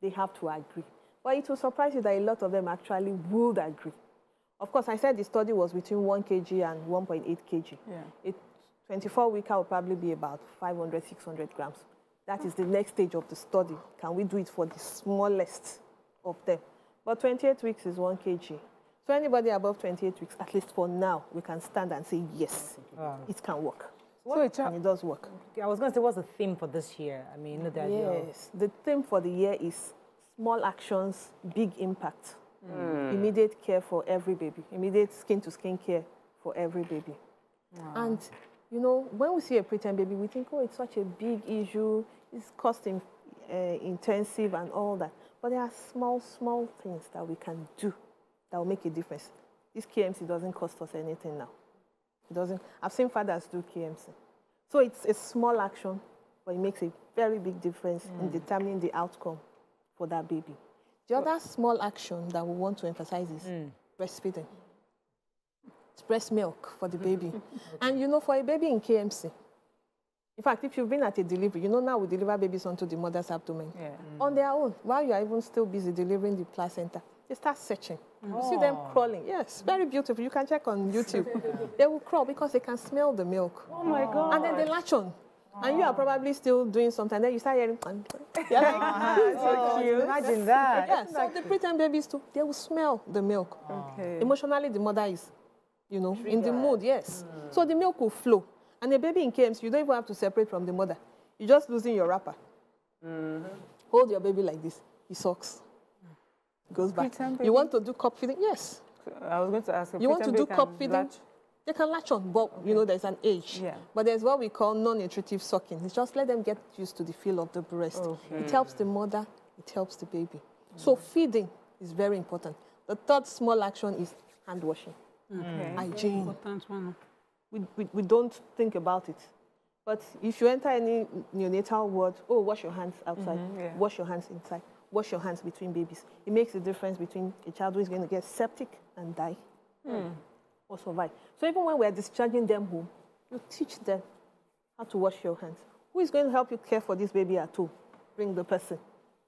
They have to agree. But it will surprise you that a lot of them actually would agree. Of course, I said the study was between 1 kg and 1.8 kg. Yeah. 24-weeker will probably be about 500, 600 grams. That is the next stage of the study. Can we do it for the smallest of them? But 28 weeks is 1 kg. So anybody above 28 weeks, at least for now, we can stand and say, yes, it can work. And it does work. I was going to say, what's the theme for this year? I mean, yes, the theme for the year is small actions, big impact. Immediate care for every baby. Immediate skin-to-skin care for every baby. And, you know, when we see a preterm baby, we think, oh, it's such a big issue. It's cost intensive and all that. But there are small, small things that we can do that will make a difference. This KMC doesn't cost us anything now. It doesn't. I've seen fathers do KMC. So it's a small action, but it makes a very big difference in determining the outcome for that baby. The other small action that we want to emphasize is breastfeeding. It's breast milk for the baby. And you know, for a baby in KMC, in fact, if you've been at a delivery, you know now we deliver babies onto the mother's abdomen. On their own, while you are even still busy delivering the placenta, they start searching. You see them crawling. Yes, very beautiful. You can check on YouTube. They will crawl because they can smell the milk. Oh my God. And then they latch on. And you are probably still doing something. Then you start hearing, you're like, so cute. Imagine that. Yeah, so the preterm babies too, they will smell the milk. Emotionally, the mother is, you know, in the mood, yes. So the milk will flow. And a baby in KMC, you don't even have to separate from the mother. You're just losing your wrapper. Hold your baby like this. He sucks. Goes back. You want to do cup feeding? Yes. I was going to ask. You want to do cup feeding? Latch? They can latch on, but you know there's an age. Yeah. But there's what we call non-nutritive sucking. It's just let them get used to the feel of the breast. It helps the mother. It helps the baby. So feeding is very important. The third small action is hand washing. Hygiene. Important one. We don't think about it. But if you enter any neonatal ward, oh, wash your hands outside, wash your hands inside, wash your hands between babies. It makes the difference between a child who is going to get septic and die or survive. So even when we're discharging them home, you teach them how to wash your hands. Who is going to help you care for this baby at home? Bring the person.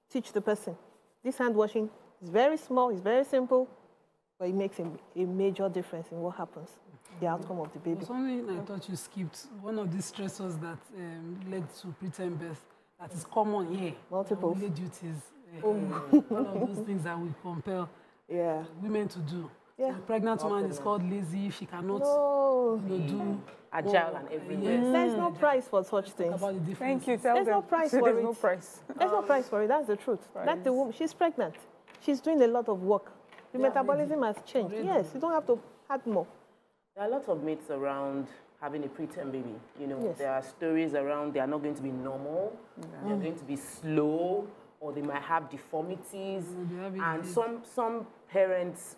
Teach the person. This hand washing is very small, it's very simple, but it makes a major difference in what happens. The outcome of the baby. Something I thought you skipped. One of these stressors that led to preterm birth that is common here. Multiple duties. One of those things that we compel women to do. So a pregnant woman is called lazy if she cannot do agile and everything. There's no price for such things. Thank you. There's no price for it. No price. There's no price for it. That's the truth. That the woman, she's pregnant. She's doing a lot of work. The metabolism has changed. Yes, you don't have to add more. There are lots of myths around having a preterm baby. You know, Yes. there are stories around they are not going to be normal, they're going to be slow, or they might have deformities. And some parents,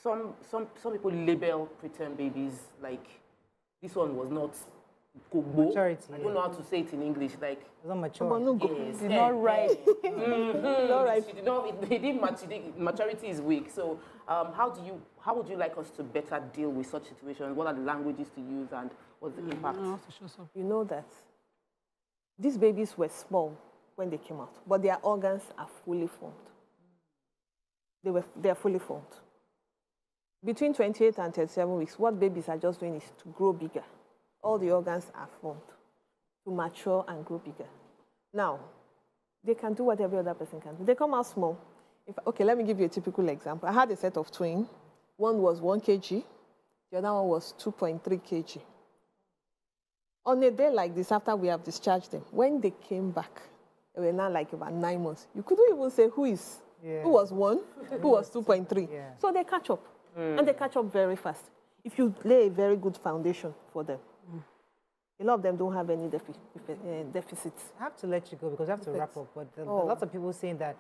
some people label preterm babies like this one was not kogbo. Maturity, I don't know how to say it in English. Like It's not mature. yes, Did not right. not right. She did not. He didn't maturity is weak. So, how would you like us to better deal with such situations? What are the languages to use, and what's the impact? You know that these babies were small when they came out, but their organs are fully formed. They are fully formed. Between 28 and 37 weeks, what babies are just doing is to grow bigger. All the organs are formed to mature and grow bigger. Now, they can do what every other person can do. They come out small. Okay, let me give you a typical example. I had a set of twins. One was 1 kg, the other one was 2.3 kg. On a day like this, after we have discharged them, when they came back, they were now like about 9 months. You couldn't even say who was 1, who was 2.3. Yeah. So they catch up, and they catch up very fast. If you lay a very good foundation for them, a lot of them don't have any deficits. I have to let you go because I have to wrap up. But there are lots of people saying that,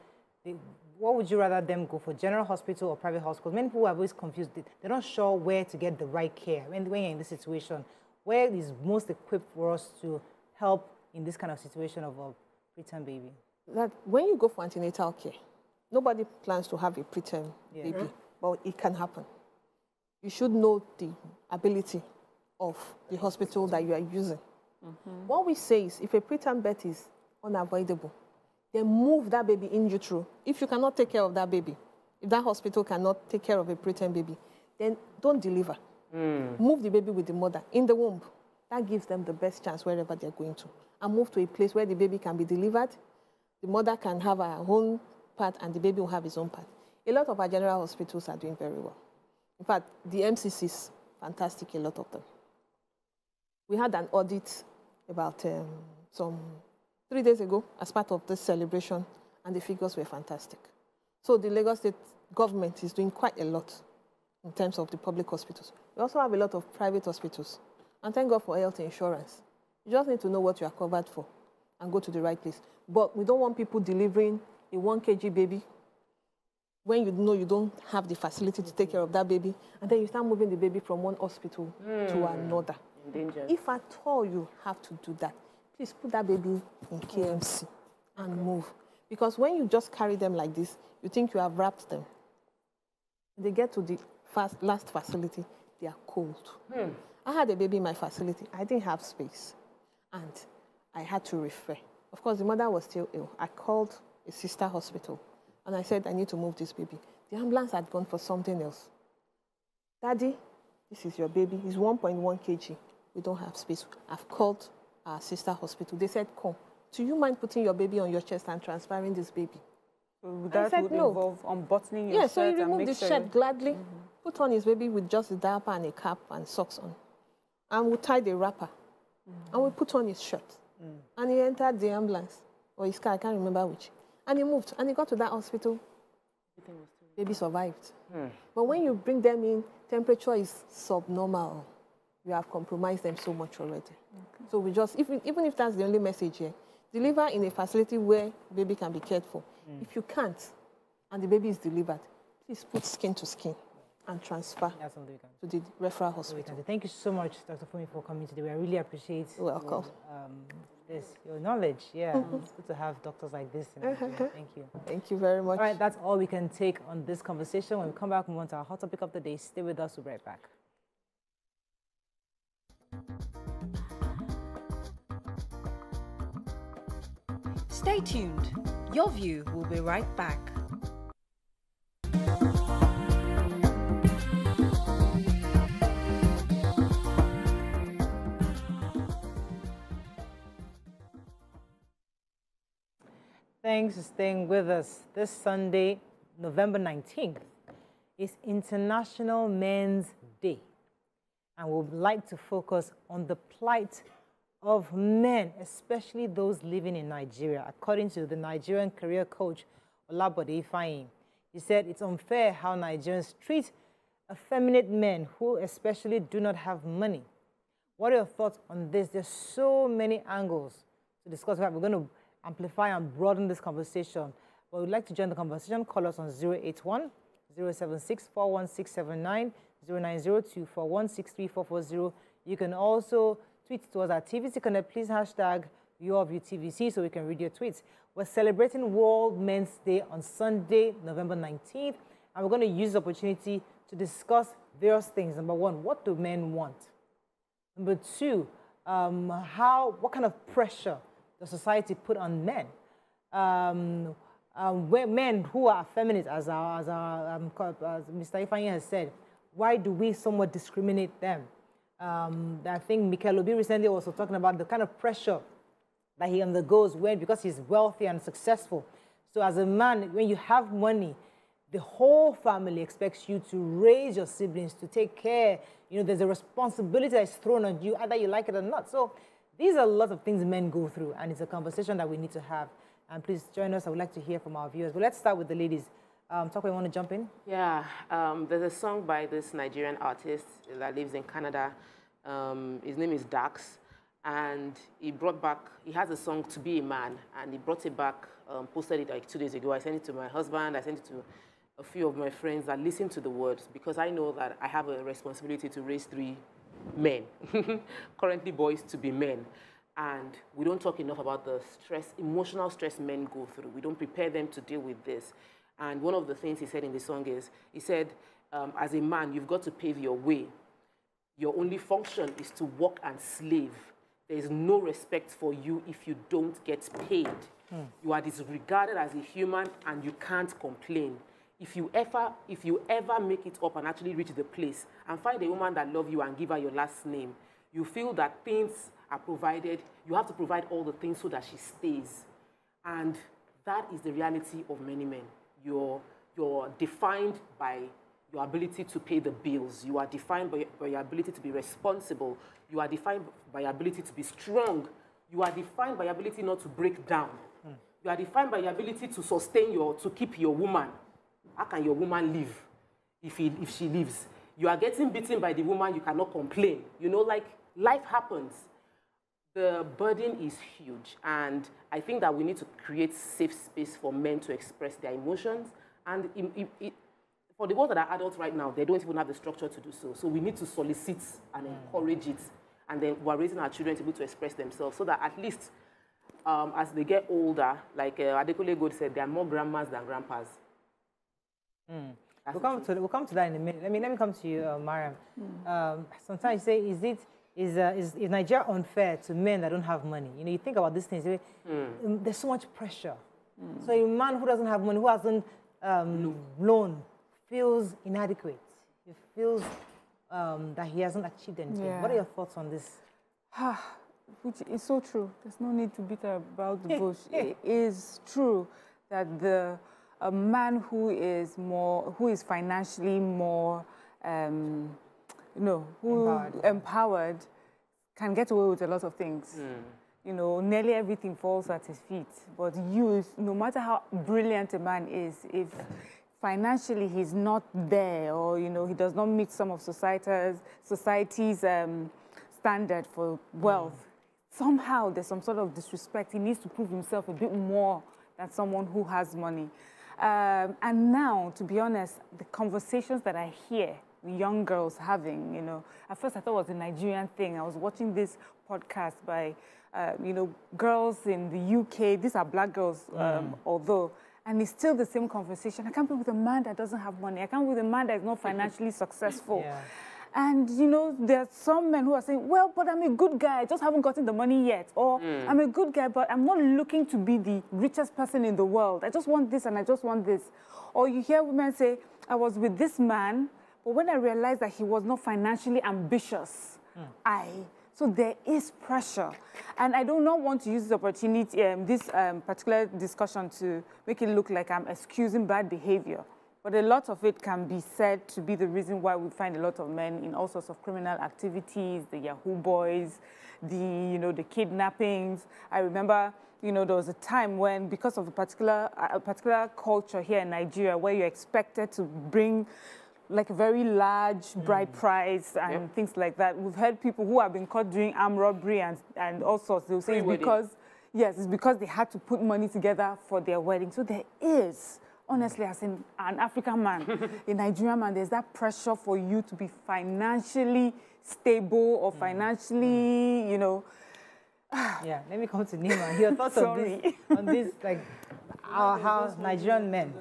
what would you rather them go for, general hospital or private hospital? Many people are always confused. They're not sure where to get the right care. When you're in this situation, where is most equipped for us to help in this kind of situation of a preterm baby? That when you go for antenatal care, nobody plans to have a preterm baby, but it can happen. You should know the ability of the hospital that you are using. What we say is, if a preterm birth is unavoidable, then move that baby in utero. If you cannot take care of that baby, if that hospital cannot take care of a preterm baby, then don't deliver. Move the baby with the mother in the womb. That gives them the best chance wherever they're going to. And move to a place where the baby can be delivered, the mother can have her own part, and the baby will have his own part. A lot of our general hospitals are doing very well. In fact, the MCCs, fantastic, a lot of them. We had an audit about some 3 days ago as part of this celebration, and the figures were fantastic. So the Lagos State government is doing quite a lot in terms of the public hospitals. We also have a lot of private hospitals, and thank God for health insurance. You just need to know what you are covered for and go to the right place. But we don't want people delivering a 1 kg baby when you know you don't have the facility to take care of that baby, and then you start moving the baby from one hospital to another. If at all you have to do that, please put that baby in KMC and move. Because when you just carry them like this, you think you have wrapped them. They get to the last facility, they are cold. I had a baby in my facility. I didn't have space, and I had to refer. Of course, the mother was still ill. I called a sister hospital, and I said, I need to move this baby. The ambulance had gone for something else. Daddy, this is your baby. He's 1.1 kg. We don't have space. I've called our sister hospital. They said, come. Do you mind putting your baby on your chest and transferring this baby? So that would involve unbuttoning your shirt. So he removed the shirt gladly, put on his baby with just a diaper and a cap and socks on. And we tied a wrapper. And we put on his shirt. And he entered the ambulance, or his car, I can't remember which. And he moved, and he got to that hospital. Baby survived. But when you bring them in, temperature is subnormal. You have compromised them so much already. So we just, even if that's the only message here, deliver in a facility where baby can be cared for. If you can't, and the baby is delivered, please put skin to skin and transfer to the referral hospital. Thank you so much, Dr. Fumi, for coming today. I really appreciate your knowledge. It's good to have doctors like this in Nigeria. Thank you. Thank you very much. All right, that's all we can take on this conversation. When we come back, we want our hot topic of the day. Stay with us. We'll be right back. Stay tuned. Your View will be right back. Thanks for staying with us. This Sunday, November 19th, is International Men's Day. And we'd like to focus on the plight of men, especially those living in Nigeria. According to the Nigerian career coach, Olabode Ifeanyi, he said it's unfair how Nigerians treat effeminate men who especially do not have money. What are your thoughts on this? There's so many angles to discuss. We're going to amplify and broaden this conversation. But we'd like to join the conversation. Call us on 081 076 41679, 0902 4163440. You can also tweet to us at TVC Connect. Please hashtag YourViewTVC so we can read your tweets. We're celebrating World Men's Day on Sunday, November 19th. And we're going to use the opportunity to discuss various things. Number one, what do men want? Number two, what kind of pressure does society put on men? Men who are feminist, as Mr. Ifeanyi has said, why do we somewhat discriminate them? I think Mikel Obi recently also talking about the kind of pressure that he undergoes because he's wealthy and successful. So as a man, when you have money, the whole family expects you to raise your siblings, to take care. You know, there's a responsibility that's thrown on you, either you like it or not. So these are a lot of things men go through, and it's a conversation that we need to have. And please join us. I would like to hear from our viewers. But let's start with the ladies. Toko, you want to jump in? Yeah, there's a song by this Nigerian artist that lives in Canada. His name is Dax. And he has a song, To Be a Man, and he brought it back, posted it like 2 days ago. I sent it to my husband, I sent it to a few of my friends that listen to the words, because I know that I have a responsibility to raise 3 men, currently boys to be men. And we don't talk enough about the emotional stress men go through. We don't prepare them to deal with this. And one of the things he said in the song is, he said, as a man, you've got to pave your way. Your only function is to work and slave. There is no respect for you if you don't get paid. You are disregarded as a human and you can't complain. If you ever make it up and actually reach the place and find a woman that loves you and give her your last name, you feel that things are provided. You have to provide all the things so that she stays. And that is the reality of many men. You're defined by your ability to pay the bills. You are defined by your ability to be responsible. You are defined by your ability to be strong. You are defined by your ability not to break down. You are defined by your ability to sustain to keep your woman. How can your woman live if she lives? You are getting beaten by the woman, you cannot complain. You know, like, life happens. The burden is huge, and I think that we need to create safe space for men to express their emotions. And for the ones that are adults right now, they don't even have the structure to do so. So we need to solicit and encourage it. And then we're raising our children to be able to express themselves so that at least as they get older, like Adekunle Gold said, there are more grandmas than grandpas. We'll come to that in a minute. Let me come to you, Mariam. Sometimes you say, is Nigeria unfair to men that don't have money? You know, you think about these things. There's so much pressure. So a man who doesn't have money, who hasn't loan, feels inadequate. He feels that he hasn't achieved anything. Yeah. What are your thoughts on this? Which is so true. There's no need to beat about the bush. It is true that a man who is financially more, empowered, can get away with a lot of things. You know, nearly everything falls at his feet. But no matter how brilliant a man is, if financially he's not there, or he does not meet some of society's standard for wealth, somehow there's some sort of disrespect. He needs to prove himself a bit more than someone who has money. And now, to be honest, the conversations that I hear young girls having, at first I thought it was a Nigerian thing. I was watching this podcast by, girls in the UK. These are black girls, and it's still the same conversation. I can't be with a man that doesn't have money. I can't be with a man that is not financially successful. Yeah. And, there are some men who are saying, well, but I'm a good guy. I just haven't gotten the money yet. Or I'm a good guy, but I'm not looking to be the richest person in the world. I just want this and I just want this. Or you hear women say, I was with this man, but when I realized that he was not financially ambitious, so there is pressure. And I do not want to use this opportunity, this particular discussion to make it look like I'm excusing bad behavior. But a lot of it can be said to be the reason why we find a lot of men in all sorts of criminal activities, the Yahoo boys, the kidnappings. I remember, there was a time when, because of a particular culture here in Nigeria, where you're expected to bring like a very large bride price and things like that. We've heard people who have been caught doing armed robbery and all sorts. They'll say it's because, yes, it's because they had to put money together for their wedding. So there is, honestly, as in an African man, a Nigerian man, there's that pressure for you to be financially stable or financially, you know. Yeah, let me come to Nima. Your thoughts on this, like, how Nigerian men.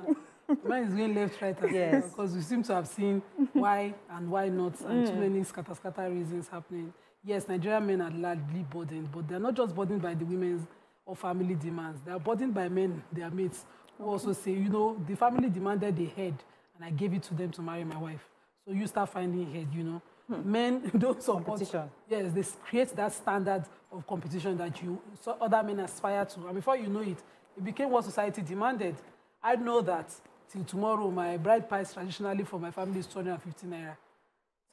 Mine is going left, right, and yes. because we seem to have seen why and why not, and too many scatter reasons happening. Yes, Nigerian men are largely burdened, but they're not just burdened by the women's or family demands. They are burdened by men, their mates, who also say, you know, the family demanded a head, and I gave it to them to marry my wife. So you start finding a head, you know. Men don't support. Competition. Yes, they create that standard of competition that other men aspire to. And before you know it, it became what society demanded. I know that till tomorrow, my bride price traditionally for my family is 250 naira.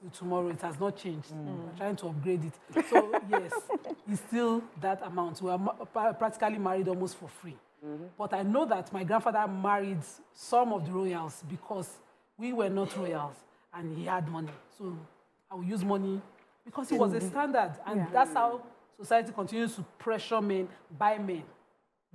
Till tomorrow, it has not changed. We're trying to upgrade it. So yes, it's still that amount. We are practically married almost for free. But I know that my grandfather married some of the royals because we were not royals and he had money. So I will use money because it was a standard. And that's how society continues to pressure men by men.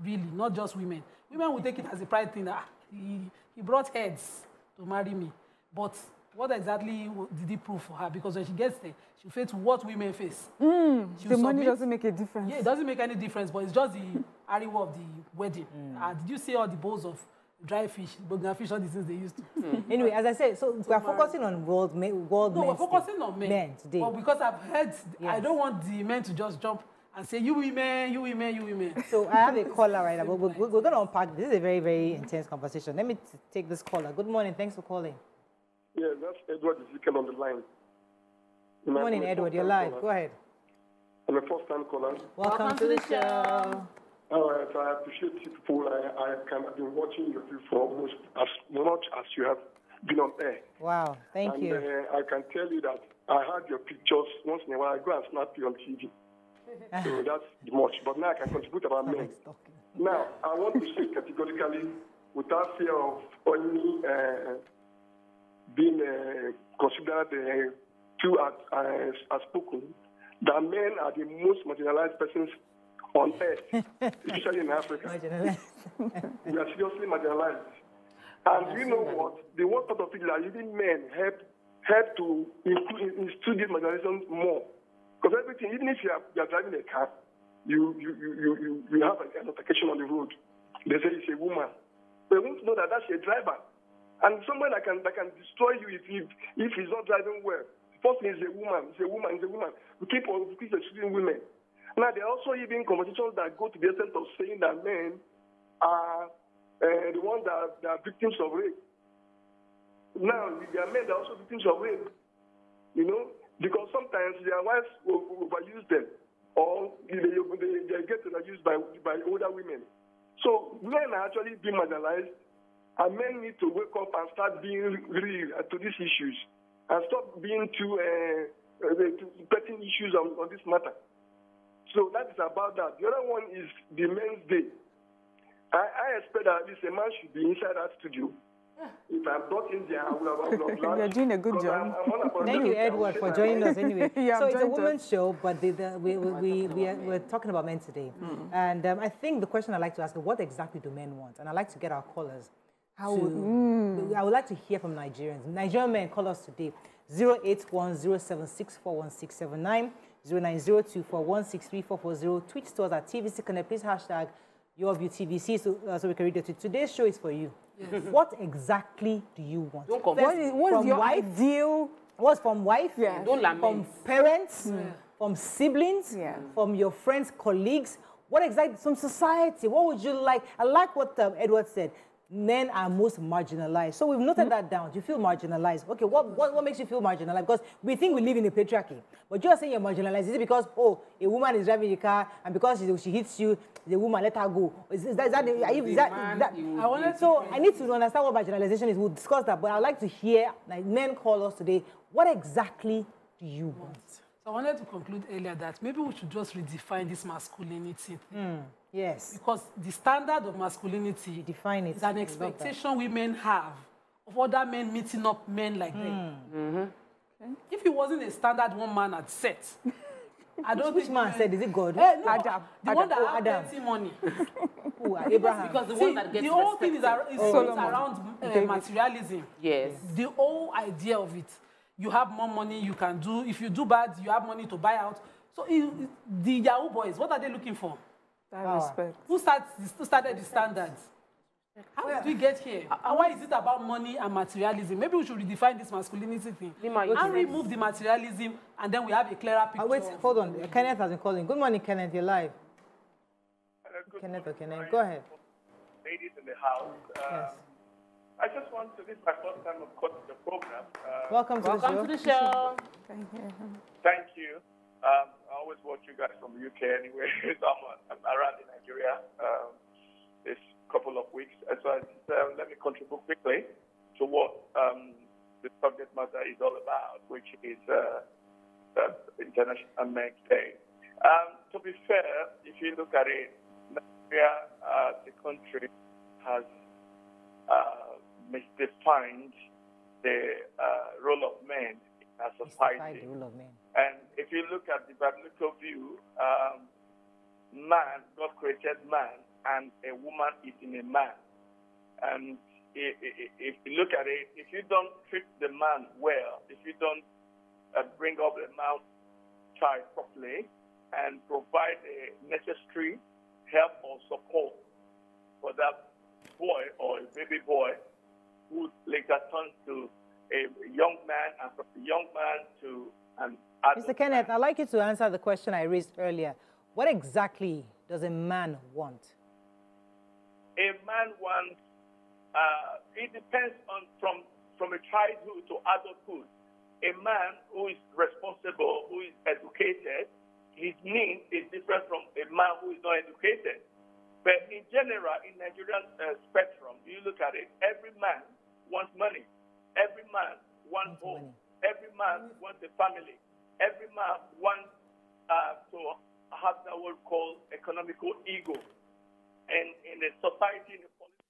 Really, not just women. Women will take it as a pride thing that he brought heads to marry me. But what exactly did he prove for her? Because when she gets there, she'll face what women face. The money doesn't make a difference. Yeah, it doesn't make any difference, but it's just the ariwo of the wedding. Did you see all the bowls of dry fish, burger fish, all the things they used to? Anyway, as I said, so we are focusing on world men. No, we're focusing on men today. But because I've heard, I don't want the men to just jump and say, you women, you women, you women. So I have a caller right now. We're going to unpack. This is a very, very intense conversation. Let me take this caller. Good morning. Thanks for calling. Yeah, that's Edward Ezekiel on the line. Good morning, Edward. You're live. Go ahead. I'm a first-time caller. Welcome to the show. All right, I appreciate you people. I've been watching your view for almost as much as you have been on air. Wow, thank you. And I can tell you that I had your pictures once in a while. I go and snap you on TV. So that's much. But now I can contribute about men. Now, I want to say categorically, without fear of any being considered too outspoken, that men are the most marginalized persons on earth, especially in Africa. We are seriously marginalized. And you know what? The worst part of it is that even men help to instill this marginalization more. Because everything, even if you are driving a car, you have an altercation on the road. They say it's a woman. They won't know that that's a driver. And someone that can destroy you if he's not driving well. First thing is a woman. It's a woman. It's a woman. We keep excluding women. Now, there are also even conversations that go to the extent of saying that men are the ones that are victims of rape. Now, there are men that are also victims of rape, you know, because sometimes their wives will overuse them or they get overused by older women. So men are actually being marginalized, and men need to wake up and start being real to these issues and stop being too petty issues on this matter. So that is about that. The other one is the Men's Day. I expect that at least a man should be inside that studio. If I'm not in there, I will have You're doing a good job. Thank you, Edward, for joining us anyway. So it's a women's show, but we're talking about men today. And I think the question I'd like to ask is, what exactly do men want? And I'd like to get our callers. I would like to hear from Nigerians. Nigerian men, call us today. 08107641679, 090241634440. Tweet stores at TVC Connect. Please hashtag YourView TVC so we can read it. Today's show is for you. Yes. What exactly do you want? What is your ideal? What's from wife? Yeah. From parents? From siblings? From your friends, colleagues? What exactly? From society? What would you like? I like what Edward said. Men are most marginalized. So we've noted that down. Do you feel marginalized? Okay, what makes you feel marginalized? Because we think we live in a patriarchy. But you're saying you're marginalized. Is it because, oh, a woman is driving a car and because she hits you, the woman, let her go? I need to understand what marginalization is. We'll discuss that. But I'd like to hear, like, men call us today. What exactly do you want? So I wanted to conclude earlier that maybe we should just redefine this masculinity thing. Yes. Because the standard of masculinity is an expectation women have of other men meeting up men like them. If he wasn't a standard one man at set, I don't Which think... man said, is it God? No, Adam. the one that Adam. has plenty money. Abraham. Because the one that gets the whole thing is respected. around materialism. Yes. The whole idea of it. You have more money, you can do. If you do bad, you have money to buy out. So the Yahoo boys, what are they looking for? That respect. Who started the standards? How did we get here? Why is it about money and materialism? Maybe we should redefine this masculinity thing and remove the materialism, and then we have a clearer picture. Wait, hold on. Kenneth has been calling. Good morning, Kenneth. You're live. Kenneth or Kenneth. Go ahead. Ladies in the house. Yes. I just want to, this is my first time of course the program. Welcome to the show. Thank you. I always watch you guys from the UK anyway. So I'm around in Nigeria this couple of weeks. So let me contribute quickly to what the subject matter is all about, which is International Men's Day. To be fair, if you look at it, Nigeria, the country, has misdefined the role of men in our society. The role of men. And if you look at the biblical view, man, God created man, and a woman is in a man. And if you look at it, if you don't treat the man well, if you don't bring up the man child properly and provide a necessary help or support for that boy or a baby boy, who later turns to a young man, and from a young man to an adult. Mr. Kenneth, I'd like you to answer the question I raised earlier. What exactly does a man want? A man wants, it depends on from a childhood to adulthood. A man who is responsible, who is educated, his needs is different from a man who is not educated. But in general, in Nigerian spectrum, you look at it, every man wants money. Every man wants home. Every man wants a family. Every man wants to have that what we call economical ego. And in the society, in the politics.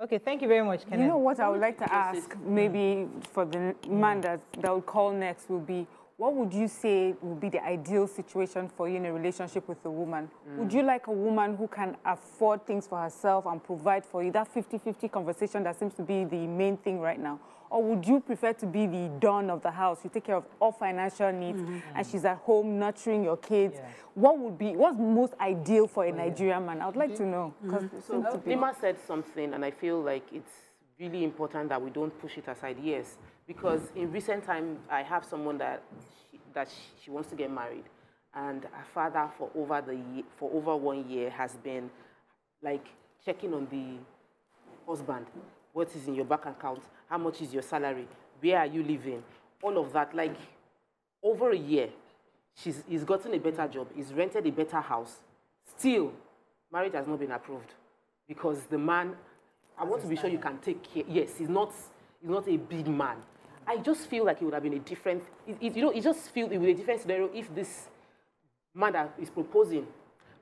Okay, thank you very much, Kenneth. You know what I would like to ask, maybe for the man that will call next, will be, what would you say would be the ideal situation for you in a relationship with a woman? Would you like a woman who can afford things for herself and provide for you? That 50-50 conversation that seems to be the main thing right now. Or would you prefer to be the dawn of the house? You take care of all financial needs and she's at home nurturing your kids. Yeah. What's most ideal for a Nigerian man? I would like to know. So Nima said something, and I feel like it's really important that we don't push it aside. Yes, because in recent time, I have someone that she wants to get married, and her father for over 1 year has been like checking on the husband. What is in your bank account? How much is your salary? Where are you living? All of that, like over a year. He's gotten a better job. He's rented a better house. Still, marriage has not been approved because the man. I want to be sure you can take care. Yes, he's not a big man. I just feel like it would have been a different. It just feels it would be a different scenario if this man that is proposing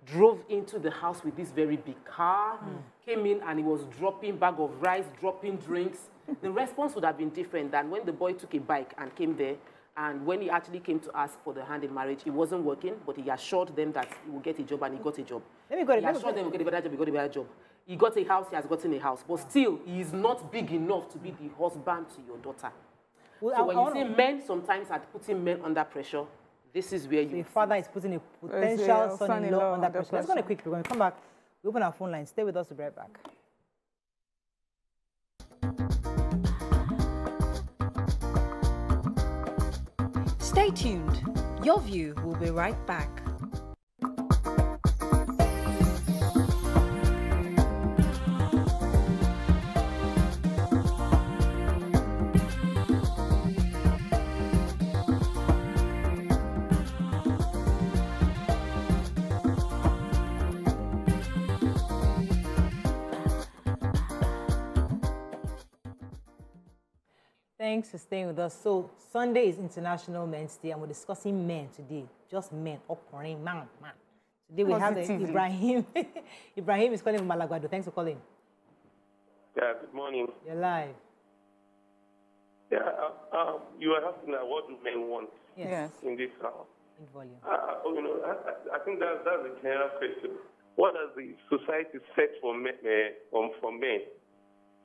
drove into the house with this very big car, came in and he was dropping bag of rice, dropping drinks. The response would have been different than when the boy took a bike and came there. And when he actually came to ask for the hand in marriage, it wasn't working, but he assured them that he would get a job, and he got a job. He assured them he would get a better job, he got a better job. He got a house, he has gotten a house. But still, he is not big enough to be the husband to your daughter. Well, so when you see men sometimes are putting men under pressure, this is where you... The father is putting a potential son-in-law under pressure. Let's go on a quick break. When we come back, we open our phone line. Stay with us, we'll be right back. Stay tuned. Your View will be right back. Thanks for staying with us. So Sunday is International Men's Day, and we're discussing men today. Just men, man. Today we have Ibrahim. Ibrahim is calling from Malaguado. Thanks for calling. Yeah, good morning. You're live. Yeah, you were asking what do men want in this house? In volume. You know, I think that's a general question. What does the society set for men?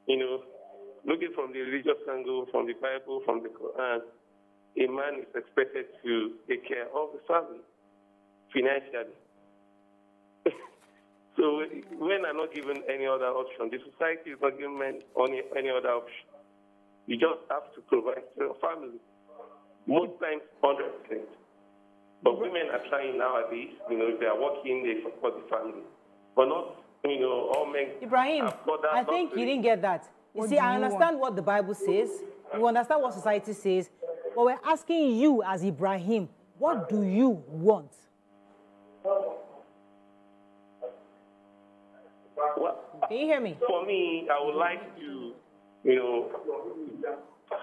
You know, looking from the religious angle, from the Bible, from the Quran, a man is expected to take care of the family financially. So men are not given any other option. The society is not giving men any other option. You just have to provide for your family. Most times, 100%. But women are trying nowadays. You know, if they are working, they support the family. But not, you know, all men. Ibrahim, I think you didn't get that. You see, I understand what the Bible says. You understand what society says. But we're asking you as Ibrahim, what do you want? Well, can you hear me? For me, I would like to, you know,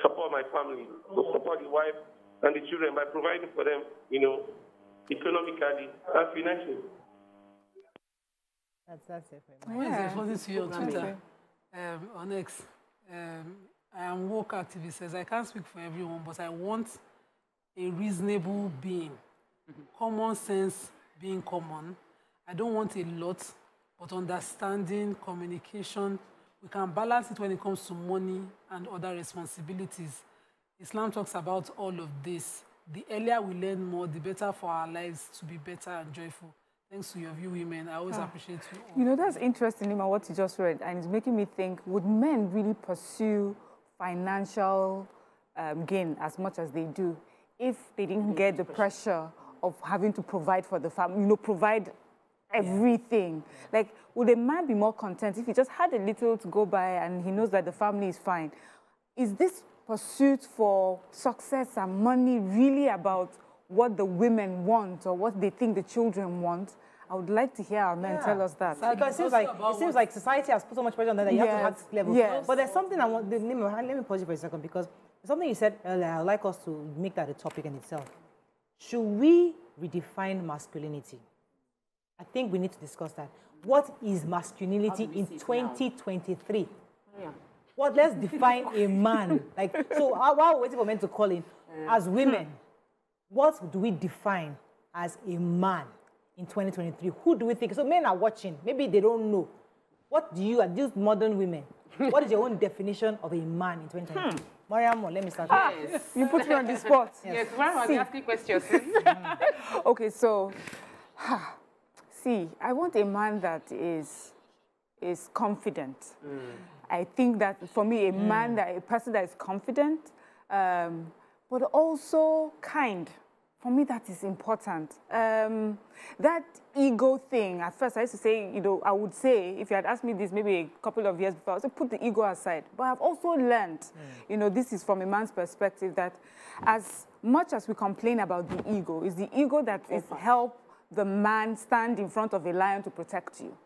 support my family, to support the wife and the children by providing for them, you know, economically and financially. That's it for me. When is responding to you on Twitter? On X, I am woke activist. Says I can't speak for everyone, but I want a reasonable being, common sense being common. I don't want a lot, but understanding, communication. We can balance it when it comes to money and other responsibilities. Islam talks about all of this. The earlier we learn more, the better for our lives to be better and joyful. Thanks to your view, women. I always appreciate you all. You know, that's interesting, Ima, what you just read, and it's making me think, would men really pursue financial gain as much as they do if they didn't get the pressure of having to provide for the family, you know, provide everything? Like, would a man be more content if he just had a little to go by and he knows that the family is fine? Is this pursuit for success and money really about what the women want or what they think the children want? I would like to hear our men tell us that. Because it seems like society has put so much pressure on that you have to have this level. Yes. But there's something I want, let me pause you for a second, because there's something you said earlier, I'd like us to make that a topic in itself. Should we redefine masculinity? I think we need to discuss that. What is masculinity in 2023? What, let's define a man. Like, so while we're waiting for men to call in, as women, what do we define as a man in 2023? Who do we think? So men are watching. Maybe they don't know. What do you, as these modern women, what is your own definition of a man in 2023? Mariam, let me start. Yes. You put me on the spot. Yes, Mariam was asking questions. Okay, so, see, I want a man that is confident. I think that for me, a person that is confident, but also kind. For me, that is important. That ego thing, at first I used to say, you know, I would say, if you had asked me this maybe a couple of years before, I would say, put the ego aside. But I've also learned, you know, this is from a man's perspective, that as much as we complain about the ego, is the ego that is help the man stand in front of a lion to protect you.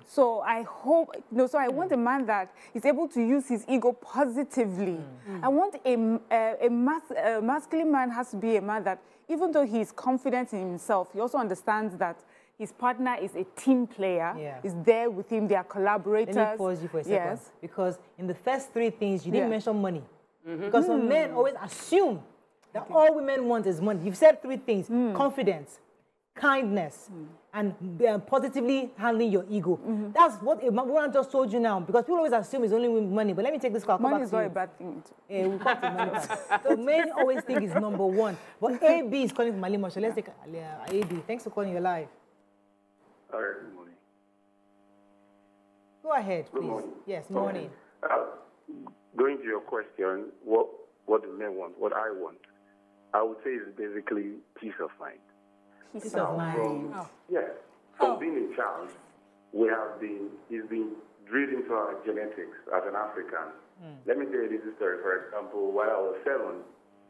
So I hope, you know, so I want a man that is able to use his ego positively. I want a masculine man has to be a man that, even though he is confident in himself, he also understands that his partner is a team player, is there with him, they are collaborators. Let me pause you for a second. Because in the first three things, you didn't mention money. Because some men always assume that all women want is money. You've said three things: confidence, kindness, and positively handling your ego. That's what Imran just told you now, because people always assume it's only money. But let me take this call. Money is not a bad thing. We'll come to money. So men always think it's number one. But AB is calling from Malimo. So let's take AB. Thanks for calling. You're live. All right, good morning. Go ahead, please. Good morning. Yes, morning. Going to your question, what do men want? What I want, I would say is basically peace of mind. Peace of mind. From being a child, it's been drilled into our genetics as an African. Let me tell you this story. For example, while I was 7,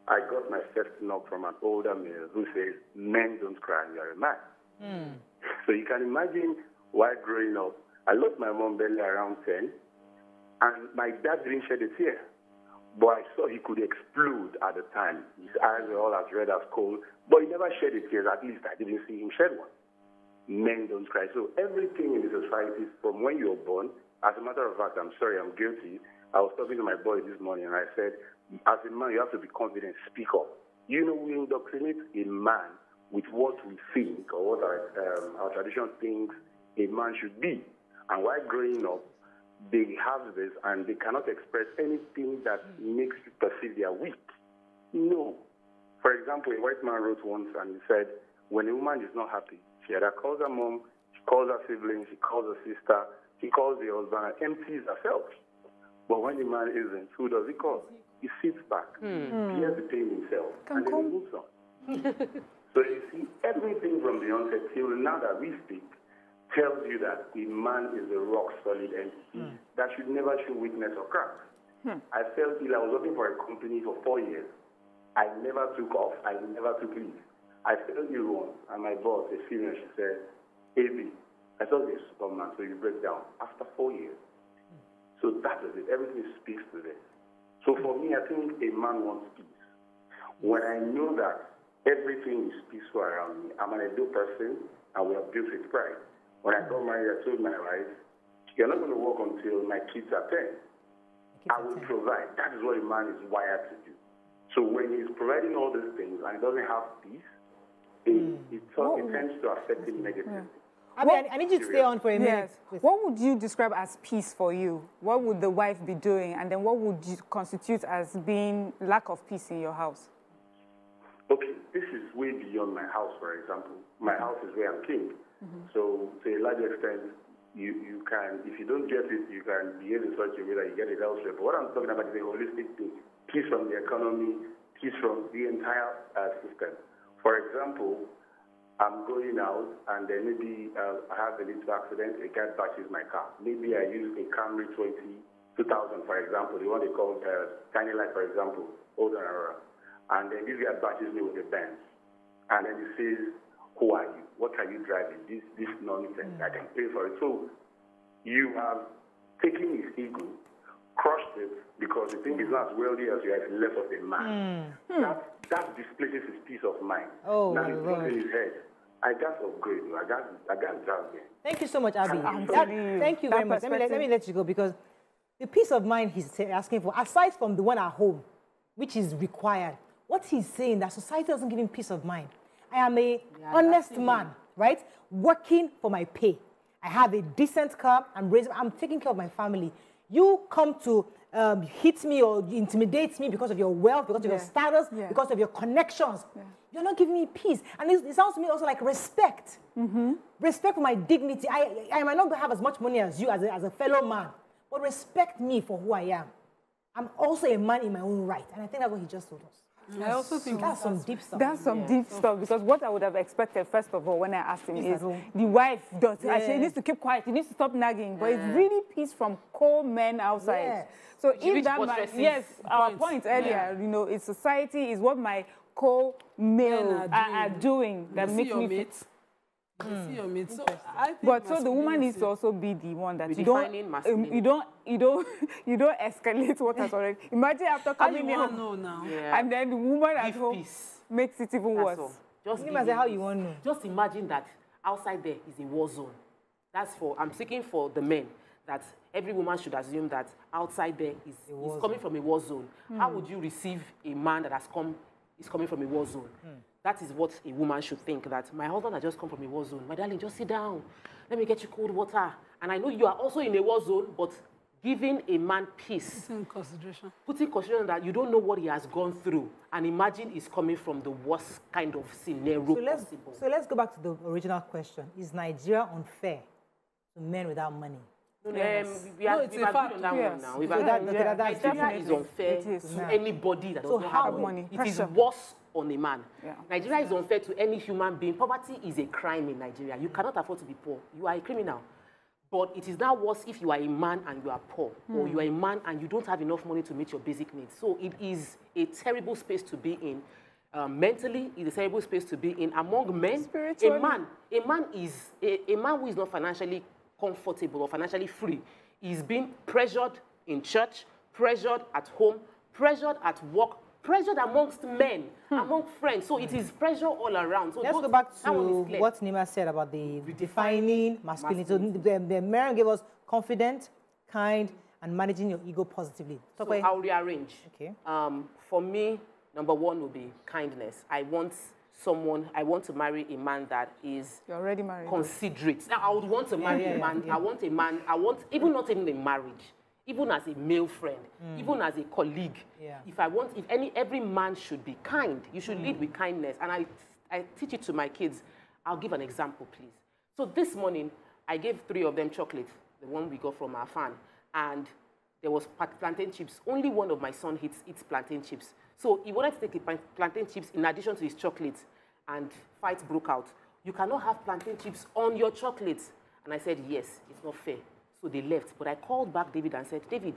I got my first knock from an older male who says, "Men don't cry, you're a man." So you can imagine while growing up, I lost my mom barely around 10, and my dad didn't shed a tear. But I saw he could explode at the time. His eyes were all as red as coal, but he never shed a tear. At least I didn't see him shed one. Men don't cry. So everything in the society, from when you're born, As a matter of fact, I'm sorry, I'm guilty. I was talking to my boy this morning, and I said, as a man, you have to be confident, speak up. You know, we indoctrinate a man with what we think or what our tradition thinks a man should be. And while growing up, they have this and they cannot express anything that makes you perceive they are weak. No. For example, a white man wrote once and he said, when a woman is not happy, she either calls her mom, she calls her siblings, she calls her sister, she calls the husband and empties herself. But when the man isn't, who does he call? He sits back, bears the pain himself, and then he moves on. So you see, everything from the onset till now that we speak tells you that a man is a rock-solid entity that should never show weakness or cracks. I felt ill. I was working for a company for 4 years. I never took off. I never took leave. I felt ill once, and my boss, a female, she said, "AB, I thought you're Superman, so you break down." After 4 years. So that is it. Everything speaks to this. So for me, I think a man wants peace. When I know that everything is peaceful around me, I'm an ideal person, and we are built with pride. When I got married, I told my wife, "You're not going to work until my kids are 10. I will provide." That is what a man is wired to do. So when he's providing all these things and he doesn't have peace, it tends to affect him negatively. I need you to stay on for a minute. Yes. What would you describe as peace for you? What would the wife be doing? And then what would you constitute as being lack of peace in your house? Okay, this is way beyond my house, for example. My house is where I'm king. So to a large extent, you can, if you don't get it, you can behave in such a way that you get it elsewhere. But what I'm talking about is a holistic thing. Peace from the economy, peace from the entire system. For example, I'm going out and then maybe I have a little accident, a guy bashes my car. Maybe I use a Camry 2000, for example, the one they call Tiny Light, for example, older Aurora. And then this guy bashes me with a Benz. And then he says, "Who are you? What are you driving? This nonsense. I can pay for it." So you have taken his ego, crushed it, because you think he's not as wealthy as you are, less of a man. That displaces his peace of mind. Now he's got in his head, I got to upgrade you. I got down there. Thank you so much, Abby. Thank you very much. Let me let you go, because the peace of mind he's asking for, aside from the one at home, which is required, what he's saying that society doesn't give him peace of mind. I am a honest man, right? Working for my pay. I have a decent car. I'm taking care of my family. You come to hit me or intimidate me because of your wealth, because of your status, because of your connections. You're not giving me peace. And it sounds to me also like respect. Respect for my dignity. I might not have as much money as you, as a fellow man, but respect me for who I am. I'm also a man in my own right. And I think that's what he just told us. I also think that's some deep stuff. That's some deep stuff, because what I would have expected, first of all, when I asked him is the wife does. She needs to keep quiet. He needs to stop nagging. But it's really peace from cold men outside. So if that man, our point earlier, you know, it's society is what my co-male are doing that makes me feel. So the woman needs to also be the one that you don't escalate what has already. Imagine after coming in and then the woman at home makes it even worse. Just how you want to know. Just imagine that outside there is a war zone. I'm speaking for the men, that every woman should assume that outside there is coming from a war zone. How would you receive a man that is coming from a war zone? That is what a woman should think, that my husband has just come from a war zone. My darling, just sit down. Let me get you cold water. And I know you are also in a war zone, but giving a man peace. Putting consideration that you don't know what he has gone through. And imagine he's coming from the worst kind of scenario possible. So let's go back to the original question. Is Nigeria unfair to men without money? We've agreed on that one now. Nigeria is unfair to anybody that doesn't have money. It is worse on a man. Nigeria is unfair to any human being. Poverty is a crime in Nigeria. You cannot afford to be poor. You are a criminal. But it is now worse if you are a man and you are poor, or you are a man and you don't have enough money to meet your basic needs. So it is a terrible space to be in. Mentally, it's a terrible space to be in. Among men, a man who is not financially comfortable or financially free is being pressured in church, pressured at home, pressured at work, pressured amongst men, among friends. So it is pressure all around. So let's go back to what Nima said about the defining masculinity. So the Mariam gave us confident, kind, and managing your ego positively. So I'll rearrange. Okay. For me, number one will be kindness. I want to marry a man that is You're already married. Considerate. Now, I would want to marry a man. I want a man, even not even a marriage, even as a male friend, even as a colleague. If every man should be kind. You should lead with kindness. And I teach it to my kids. I'll give an example, please. So this morning, I gave 3 of them chocolate, the one we got from our farm, and there was plantain chips. Only one of my son eats plantain chips. So he wanted to take the plantain chips in addition to his chocolate, and fight broke out. You cannot have plantain chips on your chocolate. And I said, yes, it's not fair. So they left. But I called back David and said, David,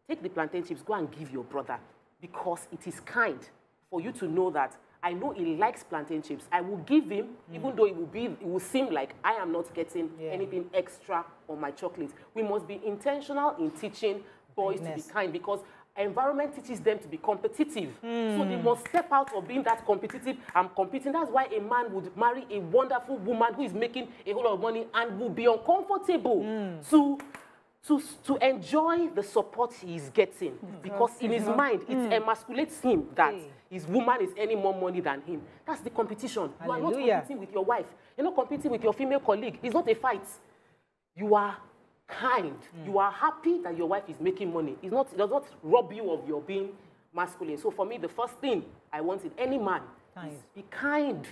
take the plantain chips, go and give your brother, because it is kind for you to know that I know he likes plantain chips. I will give him, even though it will seem like I am not getting anything extra on my chocolate. We must be intentional in teaching boys to be kind, because environment teaches them to be competitive. So they must step out of being that competitive and competing. That's why a man would marry a wonderful woman who is making a whole lot of money and will be uncomfortable to enjoy the support he is getting, because in his mind, it emasculates him that his woman is earning more money than him. That's the competition. You are not competing with your wife. You're not competing with your female colleague. It's not a fight. You are kind. You are happy that your wife is making money. It does not rob you of your being masculine. So for me, the first thing I want in any man is be kind.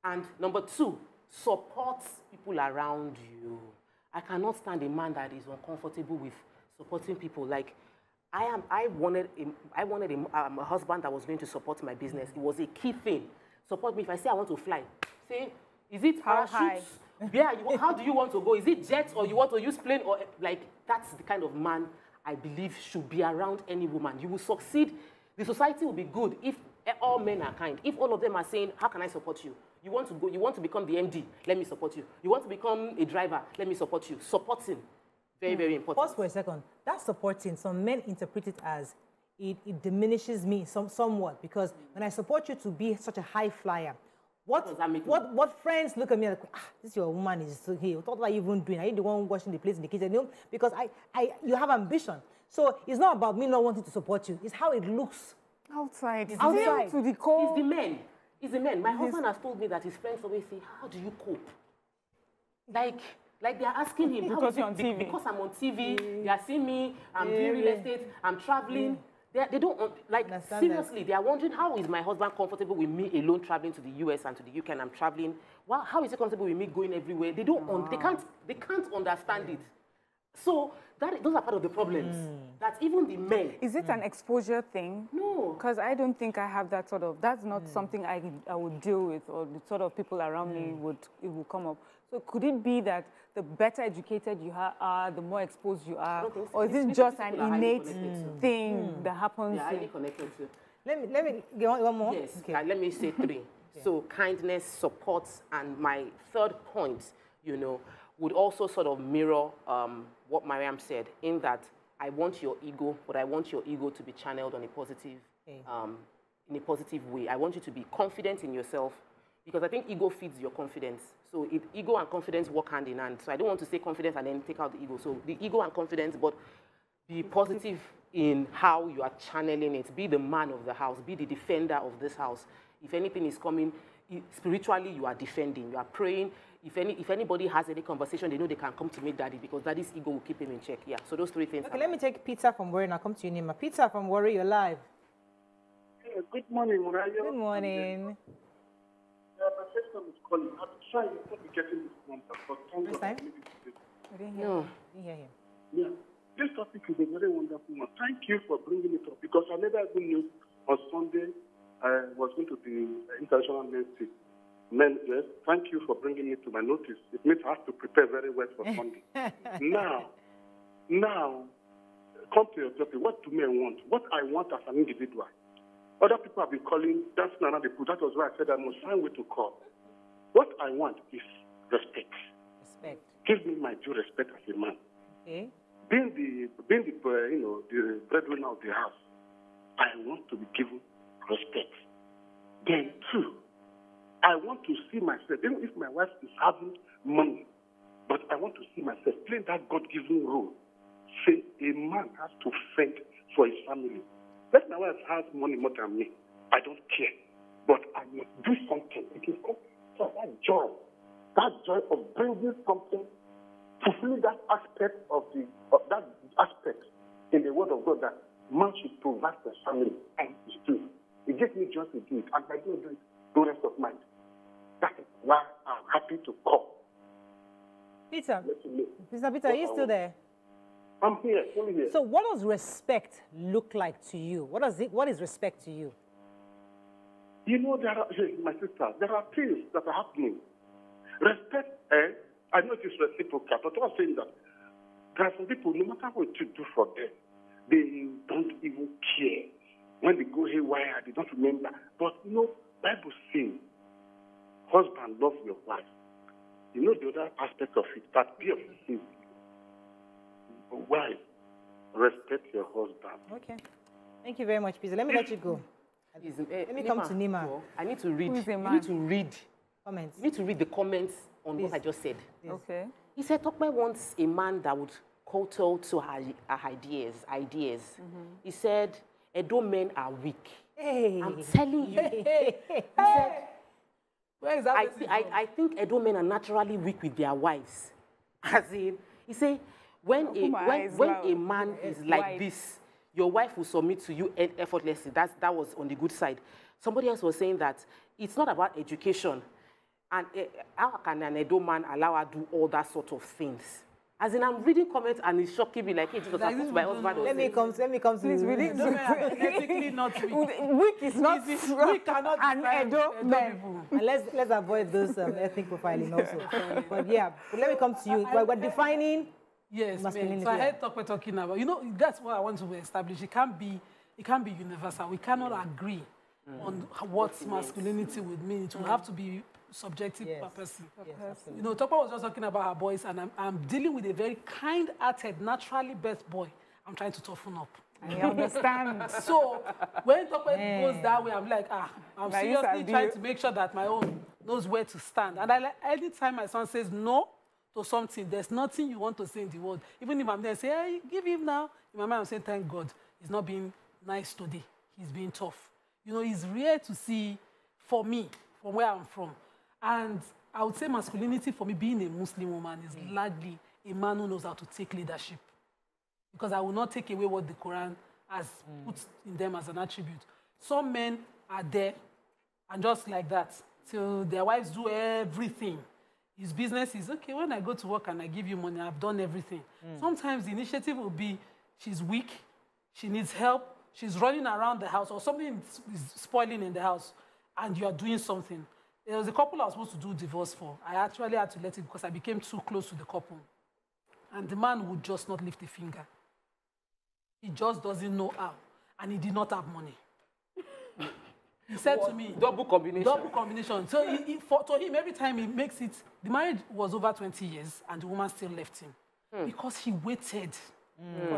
And number 2, support people around you. I cannot stand a man that is uncomfortable with supporting people. Like, I wanted a husband that was going to support my business. It was a key thing. Support me. If I say I want to fly, say, is it parachutes? Yeah, how do you want to go? Is it jet, or you want to use plane? Or like, that's the kind of man I believe should be around any woman. You will succeed. The society will be good if all men are kind. If all of them are saying, how can I support you? You want to go, you want to become the MD, let me support you. You want to become a driver, let me support you. Supporting, very, very important. Pause for a second. That supporting, some men interpret it as it diminishes me somewhat, because when I support you to be such a high flyer, what friends look at me like, this your woman is still here. What are you even doing? Are you the one washing the plates in the kitchen? You know, because you have ambition. So it's not about me not wanting to support you. It's how it looks outside. Outside. To the core. It's the men. It's the men. My husband has told me that his friends always say, how do you cope? Like they're asking him, because you're on TV. Because I'm on TV, they are seeing me, I'm doing real estate, I'm traveling. They don't, like, seriously, they are wondering, how is my husband comfortable with me alone traveling to the US and to the UK, and I'm traveling? Well, how is he comfortable with me going everywhere? They don't, they can't understand it. So those are part of the problems. That even the men. Is it an exposure thing? No. Because I don't think I have that sort of, that's not something I would deal with, or the sort of people around me would come up. So could it be that the better educated you are, the more exposed you are? Or is it just an innate thing that happens? They're highly connected to. Let me get one more. Yes, let me say 3. So kindness, support, and my 3rd point, you know, would also sort of mirror what Mariam said, in that I want your ego, but I want your ego to be channeled on a positive, in a positive way. I want you to be confident in yourself, because I think ego feeds your confidence. So ego and confidence work hand in hand. So I don't want to say confidence and then take out the ego. So the ego and confidence, but be positive in how you are channeling it. Be the man of the house. Be the defender of this house. If anything is coming, spiritually you are defending. You are praying. If anybody has any conversation, they know they can come to meet Daddy, because Daddy's ego will keep him in check. Yeah, so those 3 things. Okay, let me take Peter from Warri, and I'll come to you, Nima. Peter from Warri, you're live. Yeah, good morning, Muraya. Good morning. My first time is calling. I'm trying to be getting this number, but thank God. I didn't hear him. Yeah, this topic is a very wonderful one. Thank you for bringing it up, because I never even knew on Sunday I was going to be International Men's Day. Yes, thank you for bringing it to my notice. It means I have to prepare very well for Sunday. Now, come to your topic. What do men want? What I want as an individual. Other people have been calling, that's another people. That was why I said I must find a way to call. What I want is respect. Respect. Give me my due respect as a man. Okay. Being the breadwinner of the house, I want to be given respect. Then 2, I want to see myself, even if my wife is having money, but I want to see myself playing that God-given role say a man has to fend for his family. Let my wife has money more than me. I don't care. But I must do something. It is so that joy of bringing something, fulfilling that aspect of that aspect in the word of God that man should provide for his family and his do. It gives me joy to do it. And by doing it, no rest of mind. That is why I'm happy to come. Peter, Mr. Peter, are you still there? I'm here, fully here. So what does respect look like to you? What is respect to you? You know, my sister, there are things that are happening. Respect, I know it is reciprocal, but I'm saying that there are some people, no matter what you do for them, they don't even care. When they go haywire, they don't remember. But you know, Bible says, husband, love your wife. You know the other aspect of it, that be of sin. Wife, respect your husband. Okay. Thank you very much, Peter. Let me let you go. Let me come to Nima. I need to read. Who's a man? You need to read Comments. You need to read the comments on what I just said. Okay. He said Tokwe wants a man that would kowtow to her ideas. He said, Edo men are weak. Hey. I'm telling you. Hey. He said, Where is that? I think Edo men are naturally weak with their wives. As in, he said, when a man is like this, your wife will submit to you effortlessly. That was on the good side. Somebody else was saying that it's not about education. And how can an Edo man allow her to do all that sort of things? As in, I'm reading comments and it's shocking me like, hey, Jesus, like, my husband. Let me come to Please read it. Technically not weak. Weak is not We cannot an Edo man. And let's avoid those ethnic profiling also. But yeah, let me come to you. We're defining masculinity. So I heard Tokwe talking about, you know, that's what I want to establish. It can't be universal. We cannot agree on what masculinity would mean. It will have to be subjective per person. Yes, you know, Tokwe was just talking about her boys, and I'm dealing with a very kind-hearted, naturally best boy. I'm trying to toughen up. I understand. So when Tokwe goes that way, I'm like, I'm seriously trying to make sure that my own knows where to stand. And anytime my son says no to something, there's nothing you want to say in the world. Even if I'm there and say, hey, give him now. In my mind, I'm saying, thank God, he's not being nice today. He's being tough. You know, it's rare to see, for me, from where I'm from. And I would say masculinity, for me, being a Muslim woman, is largely a man who knows how to take leadership. Because I will not take away what the Quran has put in them as an attribute. Some men are there, and just like that, till their wives do everything. His business is, okay, when I go to work and I give you money, I've done everything. Sometimes the initiative will be, she's weak, she needs help, she's running around the house, or something is spoiling in the house, and you are doing something. There was a couple I was supposed to do divorce for. I actually had to let it because I became too close to the couple. And the man would just not lift a finger. He just doesn't know how. And he did not have money. He said to me... Double combination. Double combination. So to him, every time he makes it... The marriage was over 20 years, and the woman still left him. Because he waited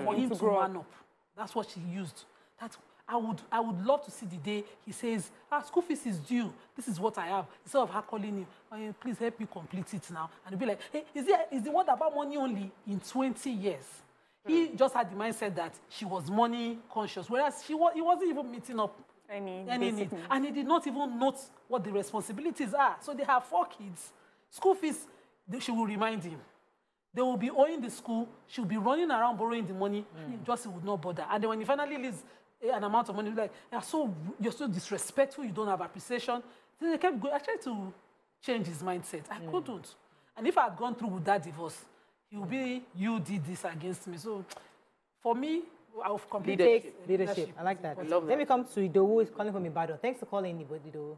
for him to man up. That's what she used. I would love to see the day he says, school fees is due. This is what I have. Instead of her calling him, please help me complete it now. And he'll be like, hey, is the one about money only in 20 years? He just had the mindset that she was money conscious, whereas he wasn't even meeting up any need. And he did not even note what the responsibilities are. So they have 4 kids. School fees, she will remind him. They will be owing the school. She'll be running around borrowing the money. He just would not bother. And then when he finally leaves an amount of money, like, you're so disrespectful, you don't have appreciation. Then they kept going. I tried to change his mindset. I couldn't. And if I had gone through with that divorce, he would be, you did this against me. So for me, I'll complete leadership. I like that. Let me come to Ido, who is calling from Ibadan. Thanks for calling, Ido.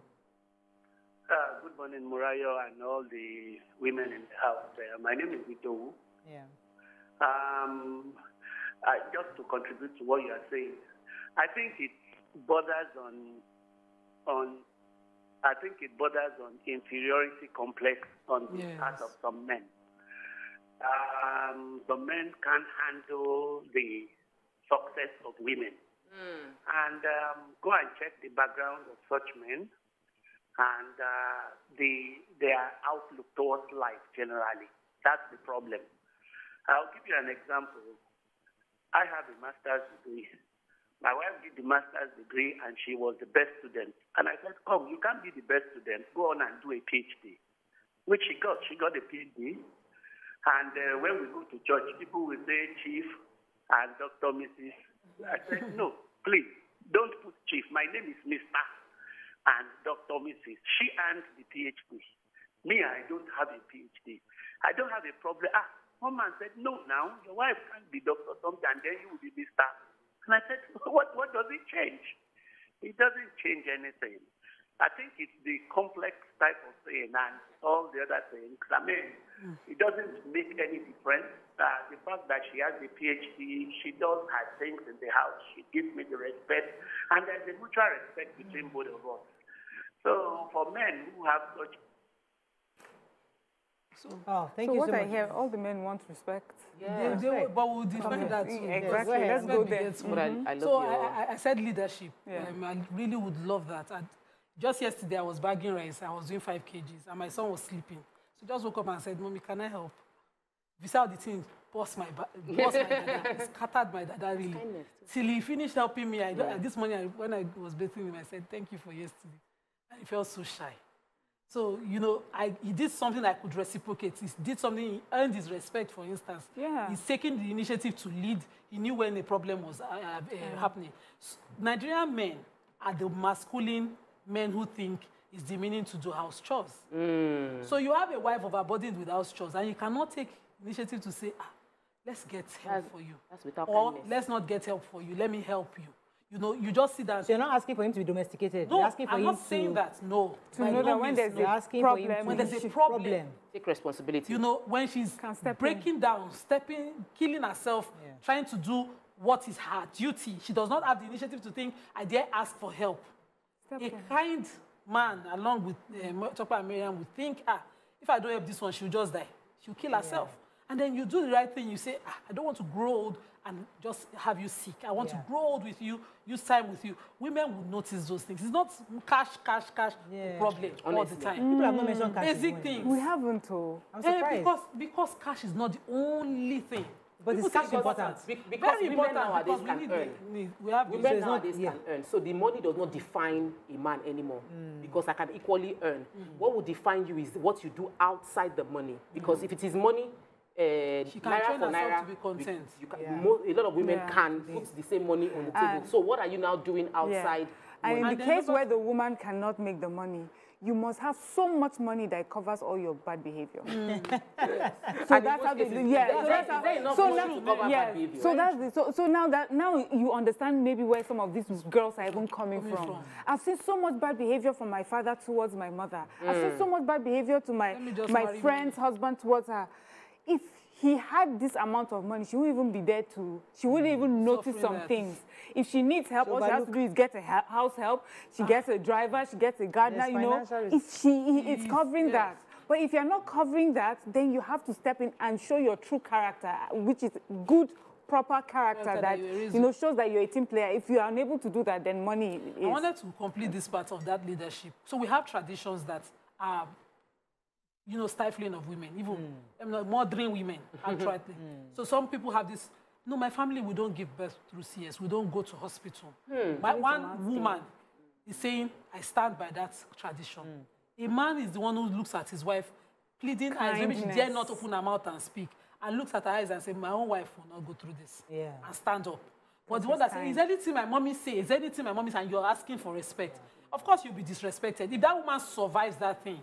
Good morning, Murayo, and all the women in the house. My name is Ido. Yeah. Just to contribute to what you are saying, I think it borders on inferiority complex on the part of some men. Some men can't handle the success of women. And go and check the background of such men and their outlook towards life generally. That's the problem. I'll give you an example. I have a master's degree. My wife did the master's degree, and she was the best student. And I said, come, you can't be the best student. Go on and do a PhD, which she got. She got a PhD. And when we go to church, people will say Chief and Dr. Mrs. I said, no, please, don't put Chief. My name is Mr. and Dr. Mrs. She earned the PhD. Me, I don't have a PhD. I don't have a problem. One man said, no, now, your wife can't be Dr. something, and then you will be Mr. And I said, what does it change? It doesn't change anything. I think it's the complex type of thing and all the other things. I mean, it doesn't make any difference. The fact that she has a PhD, she does her things in the house. She gives me the respect, and there's a mutual respect between both of us. So for men who have such... Thank you so much. What I hear, all the men want respect. Yeah, but we'll define that. Exactly. Let's go there. I said leadership. I really would love that. And just yesterday, I was bagging rice. I was doing 5 kgs, and my son was sleeping. So just woke up and said, Mommy, can I help? Without the thing, bust my dada. Scattered my dada, really. Till he finished helping me. This morning, when I was bathing him, I said, thank you for yesterday. And he felt so shy. So, you know, he did something I could reciprocate. He did something, he earned his respect, for instance. He's taking the initiative to lead. He knew when the problem was happening. So, Nigerian men are the masculine men who think it's demeaning to do house chores. So you have a wife overburdened with house chores, and you cannot take initiative to say, let's get help for you. That's without kindness. Let's not get help for you. Let me help you. You know, you just see that. So you're not asking for him to be domesticated. No, you're asking for I'm him not saying that. No. To know that when there's a problem, when there's a problem, take responsibility. You know, when she's breaking down, killing herself, trying to do what is her duty, she does not have the initiative to think, I dare ask for help. A kind man, along with Chokpa and Miriam, would think, if I don't help this one, she'll just die. She'll kill herself. And then you do the right thing. You say, I don't want to grow old and just have you sick. I want to grow old with you, use time with you. Women will notice those things. It's not cash problem all the time. People have not mentioned cash. Basic things. We haven't. I'm surprised. Because cash is not the only thing. But it's cash important. Because women nowadays can earn. Women nowadays can earn. So the money does not define a man anymore. Because I can equally earn. What will define you is what you do outside the money. Because if it is money, she can train herself to be content. A lot of women can put the same money on the table. So what are you now doing outside? And in the case where the woman cannot make the money, you must have so much money that covers all your bad behavior. So that's how they do. So now you understand maybe where some of these girls are even coming from. I've seen so much bad behavior from my father towards my mother. I've seen so much bad behavior to my friend's husband towards her. If he had this amount of money, she wouldn't even be there she wouldn't even notice some things. If she needs help, all she has to do is get a house help. She gets a driver, she gets a gardener, you know. If it's covering that. But if you're not covering that, then you have to step in and show your true character, which is good, proper character that, you know, shows that you're a team player. If you are unable to do that, then money is... I wanted to complete this part of that leadership. So we have traditions that are, you know, stifling of women, even murdering women, outrightly. So some people have this, no, my family, we don't give birth through CS. We don't go to hospital. One woman is saying, I stand by that tradition. A man is the one who looks at his wife, pleading eyes. Maybe she dare not open her mouth and speak, and looks at her eyes and says, my own wife will not go through this, and stand up. But the one that says, is anything my mommy says, is anything my mommy says, and you're asking for respect, of course you'll be disrespected. If that woman survives that thing,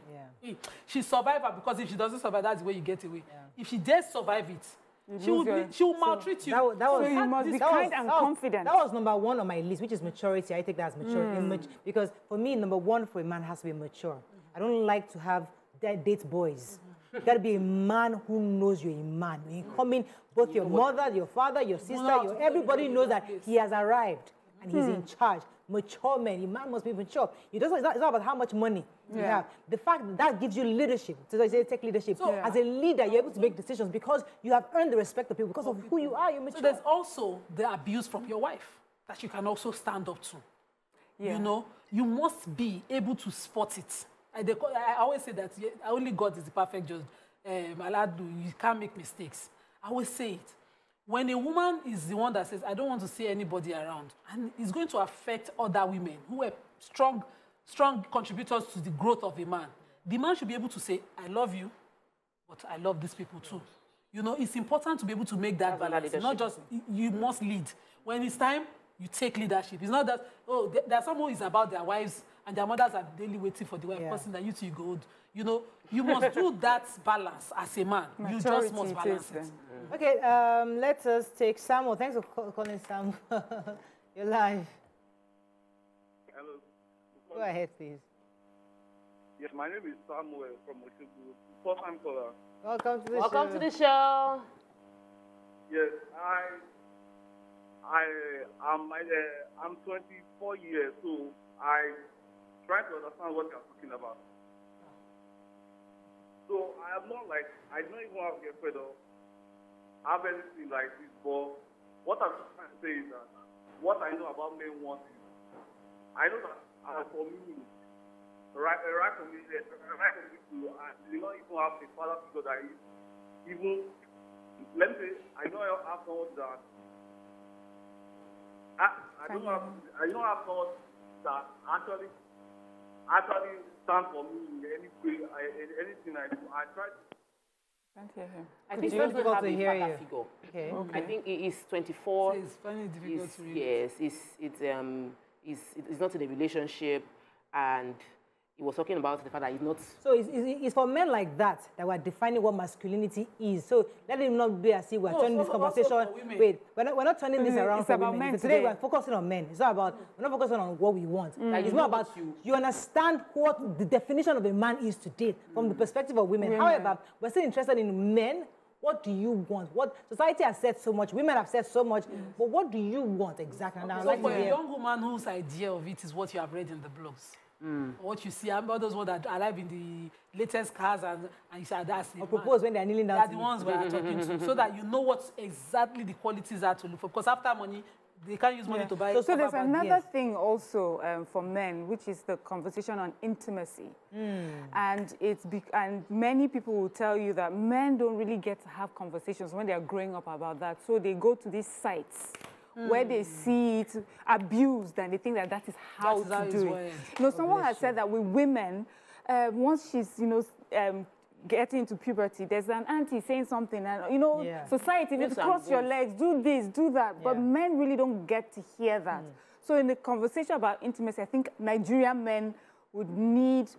she survives it, because if she doesn't survive, that's the way you get away. If she dares survive it, she will maltreat you. You must be kind and confident. That was number one on my list, which is maturity. I take that as maturity. Because for me, number one for a man has to be mature. I don't like to have date boys. You got to be a man who knows you're a man. When you come in, both your mother, your father, your sister, everybody knows that he has arrived and he's in charge. Mature men, a man must be mature. It's not about how much money you have. The fact that gives you leadership. So I say take leadership. So, as a leader, you're able to make decisions because you have earned the respect of people because of who you are. You're mature. So there's also the abuse from your wife that you can also stand up to. You know, you must be able to spot it. I always say that only God is the perfect judge. You can't make mistakes. I always say it. when a woman is the one that says, I don't want to see anybody around, and it's going to affect other women who are strong contributors to the growth of a man, the man should be able to say, I love you, but I love these people too. You know, it's important to be able to make that balance. Not just, you must lead. When it's time, you take leadership. It's not that, oh, there's someone who is about their wives and their mothers are daily waiting for the wife person that you two go. You know, you must do that balance as a man. You just must balance it. Okay, let us take Samuel. Thanks for calling, Sam. You're live. Hello. Go ahead, please. Yes, my name is Samuel from Oshibu. First-time caller. Welcome to the show. Welcome to the show. Yes, I'm 24 years old. I try to understand what you're talking about. So I am not like, I don't even have to get fed up, have anything like this, but what I'm trying to say is that what I know about men want is, I know that for me, right for me to, you know, even have a father figure that is, even, let me say, I know I have someone that, I don't have someone that actually stand for me in any way, anything I do. I try to. Can't hear him. I think it's difficult to hear you. Figure. Okay. I think it is 24. So it's finding it difficult to read. Yes, it's not in a relationship, and he was talking about the fact that he's not. So it's for men like that we're defining what masculinity is. So let him not be as if we're turning this conversation. Wait, we're not turning this around for women. Men today we're focusing on men. It's not about, we're not focusing on what we want. Like, it's not about, you understand what the definition of a man is today from the perspective of women. However, we're still interested in men. What do you want? What society has said so much, women have said so much, but what do you want exactly? And so for a young woman whose idea of it is what you have read in the blogs. What you see about those ones that arrive in the latest cars and you say that's it. Or propose when they're kneeling down. They're the ones we are talking to, so that you know what exactly the qualities are to look for. Because after money, they can't use money to buy. So there's another thing also for men, which is the conversation on intimacy. And and many people will tell you that men don't really get to have conversations when they are growing up about that. So they go to these sites where they see it abused and they think that is how to do it. You know, someone has said that with women, once she's, you know, getting into puberty, there's an auntie saying something, and, you know, society, if you cross your legs, do this, do that. But men really don't get to hear that. So in the conversation about intimacy, I think Nigerian men would need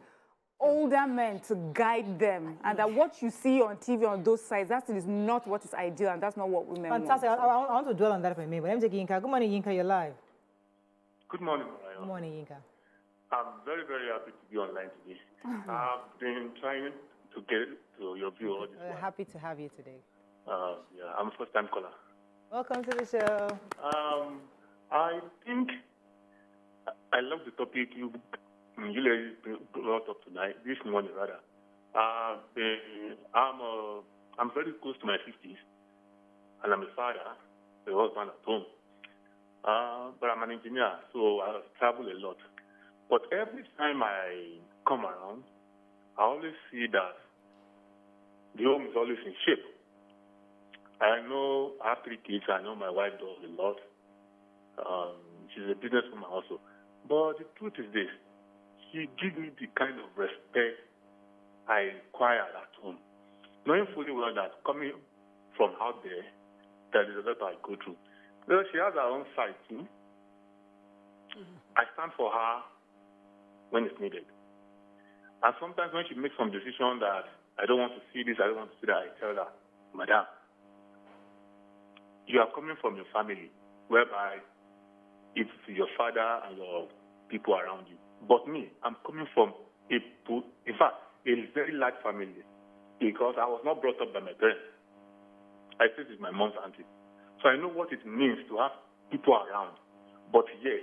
older men to guide them, and that what you see on TV on those sites, that is not what is ideal, and that's not what women want. Fantastic. I want to dwell on that for a minute. But let me take Yinka. Good morning, Yinka. You're live. Good morning, Mariah. Good morning, Yinka. I'm very, very happy to be online today. I've been trying to get to your view all this while. Happy to have you today. Yeah, I'm a first-time caller. Welcome to the show. I think I love the topic you brought up tonight, this morning rather. I'm very close to my 50s, and I'm a father, a husband at home. But I'm an engineer, so I travel a lot. But every time I come around, I always see that the home is always in shape. I know I have 3 kids. I know my wife does a lot. She's a businesswoman also. But the truth is this. She gives me the kind of respect I require at home. Knowing fully well that coming from out there, there is a lot I go through. Well, she has her own side too. I stand for her when it's needed. And sometimes when she makes some decision that I don't want to see this, I don't want to see that, I tell her, Madam, you are coming from your family, whereby it's your father and your people around you. But me, I'm coming from a very large family, because I was not brought up by my parents. I stayed with my mom's auntie. So I know what it means to have people around. But yet,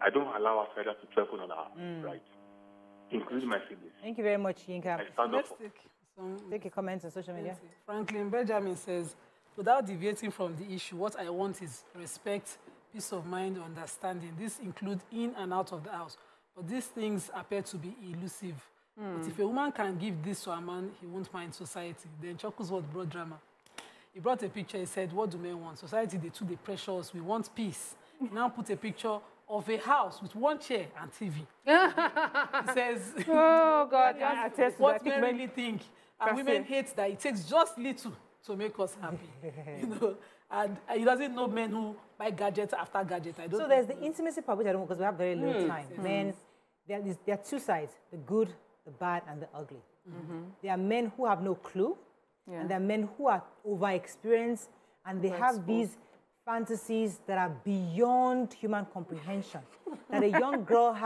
I don't allow our father to travel on our right, including my siblings. Thank you very much, Yinka. Let's take a comment on social media. Franklin Benjamin says, without deviating from the issue, what I want is respect, peace of mind, understanding. This includes in and out of the house. But these things appear to be elusive. But if a woman can give this to a man, he won't mind society. Then Choku's what brought drama. He brought a picture. He said, what do men want? Society, they took the pressures. We want peace. He now put a picture of a house with one chair and TV. He says, oh, God, what men really think. And women hate that it takes just little to make us happy. You know, and he doesn't know men who buy gadgets after gadgets. I don't so there's the intimacy part, which I don't know because we have very little time. Men, there are two sides, the good, the bad, and the ugly. There are men who have no clue, and there are men who are over-experienced, and they have these fantasies that are beyond human comprehension, that a young girl